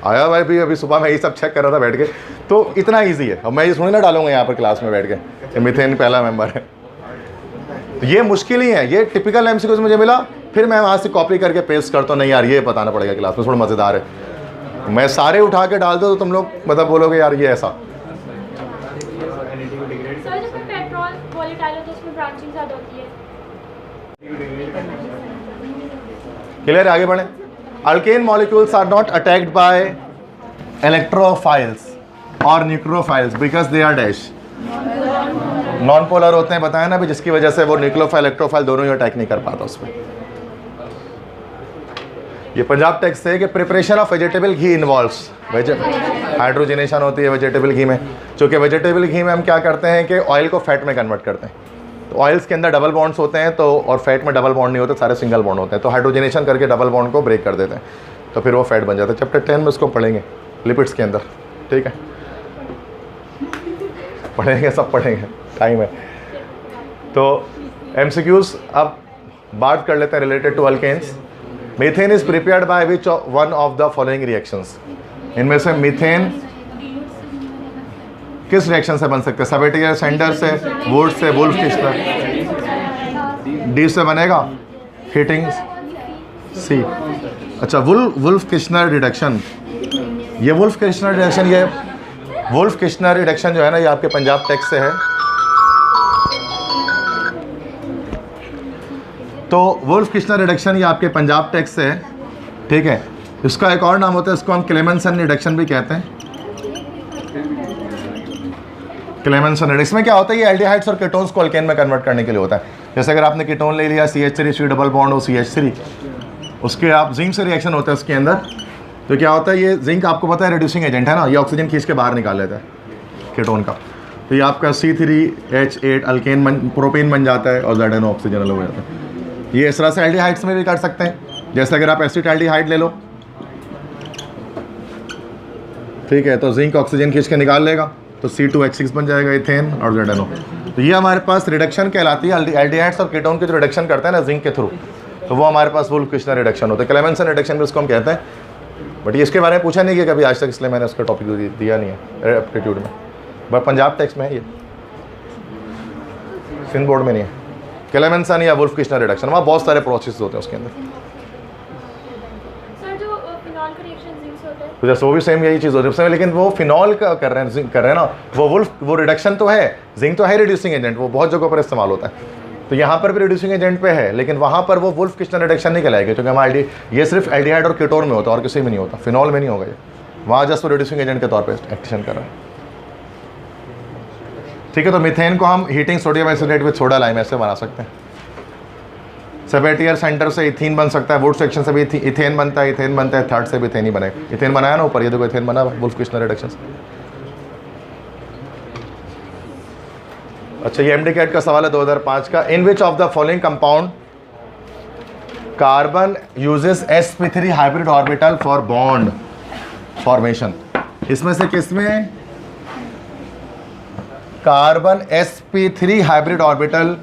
आया हुआ है भी, अभी सुबह मैं ये सब चेक कर रहा था बैठ के, तो इतना ईजी है। अब मैं ये थोड़ी ना डालूंगा यहाँ पर क्लास में बैठ के मीथेन पहला मेंबर है, तो ये मुश्किल ही है। ये टिपिकल MCQs मुझे मिला, फिर मैं वहाँ से कॉपी करके पेस्ट करता हूँ, नहीं यार ये बताना पड़ेगा क्लास में, थोड़ा मज़ेदार है। मैं सारे उठा के डाल दो तो तुम लोग मतलब बोलोगे यार ये ऐसा। क्लियर, आगे बढ़े। Alkane molecules are not attacked by electrophiles और nucleophiles because they are dash non polar होते हैं, बताया ना भी, जिसकी वजह से वो न्यूक्लियोफाइल इलेक्ट्रोफाइल दोनों ही अटैक नहीं कर पाता उस पर। ये पंजाब टेक्स्ट है कि preparation of vegetable ghee involves hydrogenation होती है वेजिटेबल घी में। चूँकि वेजिटेबल घी में हम क्या करते हैं कि ऑयल को फैट में कन्वर्ट करते हैं, तो ऑयल्स के अंदर डबल बॉन्ड्स होते हैं, तो और फैट में डबल बॉन्ड नहीं होते, सारे सिंगल बॉन्ड होते हैं, तो हाइड्रोजनेशन करके डबल बॉन्ड को ब्रेक कर देते हैं, तो फिर वो फैट बन जाता है। चैप्टर 10 में उसको पढ़ेंगे लिपिड्स के अंदर, ठीक है, पढ़ेंगे, सब पढ़ेंगे, टाइम है। तो MCQs अब बात कर लेते हैं related to alkanes. Methane is prepared by which one of the following reactions, इनमें से मीथेन किस रिएक्शन से बन सकते हैं? Sabatier, Senderens, Wurtz, Wolff Kishner. D से बनेगा हीटिंग, सी। अच्छा, वुल्फ किस्टर रिडक्शन, ये वुल्फ किस्टर रिडक्शन, ये वुल्फ किस्टर रिडक्शन जो है ना, ये आपके पंजाब टेक्स्ट से है। तो वुल्फ किस्टर रिडक्शन ये आपके पंजाब टेक्स्ट से है, ठीक है। इसका एक और नाम होता है, इसको हम क्लेमेंसन रिडक्शन भी कहते हैं। क्लेमेंसन रिडक्शन में क्या होता है, ये एल्डिहाइड्स और कीटोन्स को अल्केन में कन्वर्ट करने के लिए होता है। जैसे अगर आपने कीटोन ले लिया CH3 डबल बॉन्ड हो CH3, उसके आप जिंक से रिएक्शन होता है उसके अंदर, तो क्या होता है, ये जिंक आपको पता है रिड्यूसिंग एजेंट है ना, ये ऑक्सीजन खींच के बाहर निकाल लेता है कीटोन का, तो ये आपका C3H8 अल्केन प्रोपेन बन जाता है और ZNO ऑक्सीजन अलग हो जाता है। ये इस तरह से एल्डिहाइड्स में भी कर सकते हैं। जैसे अगर आप एसिटाल्डिहाइड ले लो, ठीक है, तो जिंक ऑक्सीजन खींच के निकाल लेगा, तो C2H6 बन जाएगा, इथेन और ZNO। तो ये हमारे पास रिडक्शन कहलाती है। एल्डिहाइड्स और कीटोन के जो रिडक्शन करते हैं ना जिंक के थ्रू, तो वो हमारे पास वुल्फ किस्टर रिडक्शन होता है। क्लेमेंसन रिडक्शन भी उसको हम कहते हैं, बट ये इसके बारे में पूछा नहीं किया कभी आज तक, इसलिए मैंने उसका टॉपिक दिया नहीं है एप्टीट्यूड में, बट पंजाब टेक्स्ट में है, ये सिंध बोर्ड में नहीं है। क्लेमेंसन या वुल्फ किस्टर रिडक्शन, वहाँ बहुत सारे प्रोसेस होते हैं उसके अंदर। तो जैसे वो भी सेम यही चीज़ होती है, लेकिन वो फिनॉल का कर रहे हैं ना, वो रिडक्शन तो है, जिंक तो है रिड्यूसिंग एजेंट, वो बहुत जगहों पर इस्तेमाल होता है। तो यहाँ पर भी रिड्यूसिंग एजेंट पे है, लेकिन वहाँ पर वो वुल्फ किस्टर रिडक्शन नहीं कहलाएगा, क्योंकि हमारा ये सिर्फ एल्डिहाइड और कीटोन में होता है और किसी में नहीं होता, फिनॉल में नहीं होगा ये, वहाँ जस्ट वो रिड्यूसिंग एजेंट के तौर पर एक्शन कर रहा है, ठीक है। तो मीथेन को हम heating sodium acetate with soda lime ऐसे बना सकते हैं। सेबेटियर सेंटर से इथीन बन सकता है, वुड सेक्शन से भी इथेन बनता है, थर्ड से भी इथेन ही बनेगा। इथेन बनाया ना ऊपर, ये देखो इथेन बना वुल्फ किस्टर रिडक्शन से। अच्छा, ये MD कैट का सवाल है 2005 का। In which of the following compound carbon uses sp3 hybrid orbital for bond formation, इसमें से किसमें carbon sp3 hybrid orbital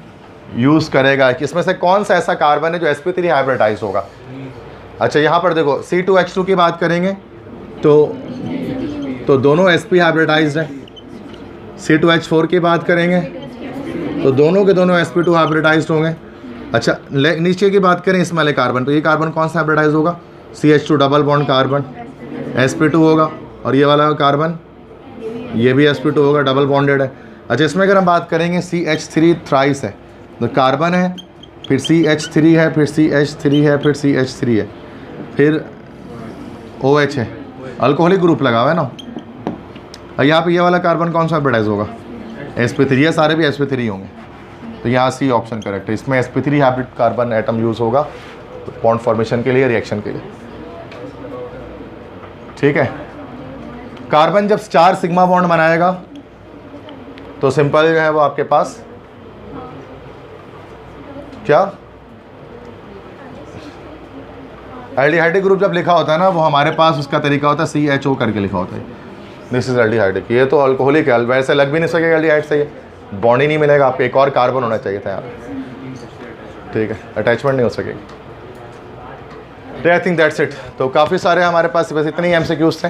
use करेगा? किसमें से कौन सा ऐसा कार्बन है जो sp3 हाइब्रिडाइज होगा? अच्छा, यहाँ पर देखो C2H2 की बात करेंगे तो दोनों sp हाइब्रिडाइज्ड है। C2H4 की बात करेंगे तो दोनों के दोनों sp2 हाइब्रिडाइज्ड होंगे। अच्छा, नीचे की बात करें इसमें वाले कार्बन, तो ये कार्बन कौन सा हाइब्रिडाइज होगा? CH2 double bond carbon sp2 होगा, और ये वाला कार्बन ये भी sp2 होगा, डबल बॉन्डेड है। अच्छा, इसमें अगर हम बात करेंगे CH3 थ्राइस है, तो कार्बन है, फिर CH3 है, फिर CH3 है, फिर CH3 है, फिर OH है, अल्कोहलिक ग्रुप लगा हुआ है ना, और यहाँ पे ये वाला कार्बन कौन सा हाइब्रिडाइज होगा? sp3, ये सारे भी sp3 होंगे, तो यहाँ सी ऑप्शन करेक्ट है। इसमें sp3 hybrid carbon atom use होगा बॉन्ड फॉर्मेशन के लिए, रिएक्शन के लिए। ठीक है, कार्बन जब 4 सिग्मा बॉन्ड बनाएगा तो सिंपल जो है वो आपके पास क्या, एल्डिहाइडिक ग्रुप जब लिखा होता है ना, वो हमारे पास उसका तरीका होता है CHO करके लिखा होता है, दिस इज एल्डिहाइडिक। ये तो अल्कोहलिक है, वैसे लग भी नहीं सकेगा एल्डिहाइड से, ये बॉन्ड ही नहीं मिलेगा आपको, एक और कार्बन होना चाहिए था यहाँ पे। ठीक है, अटैचमेंट नहीं हो सकेगी। I think that's it. तो काफ़ी सारे हमारे पास बस इतने ही MCQs थे।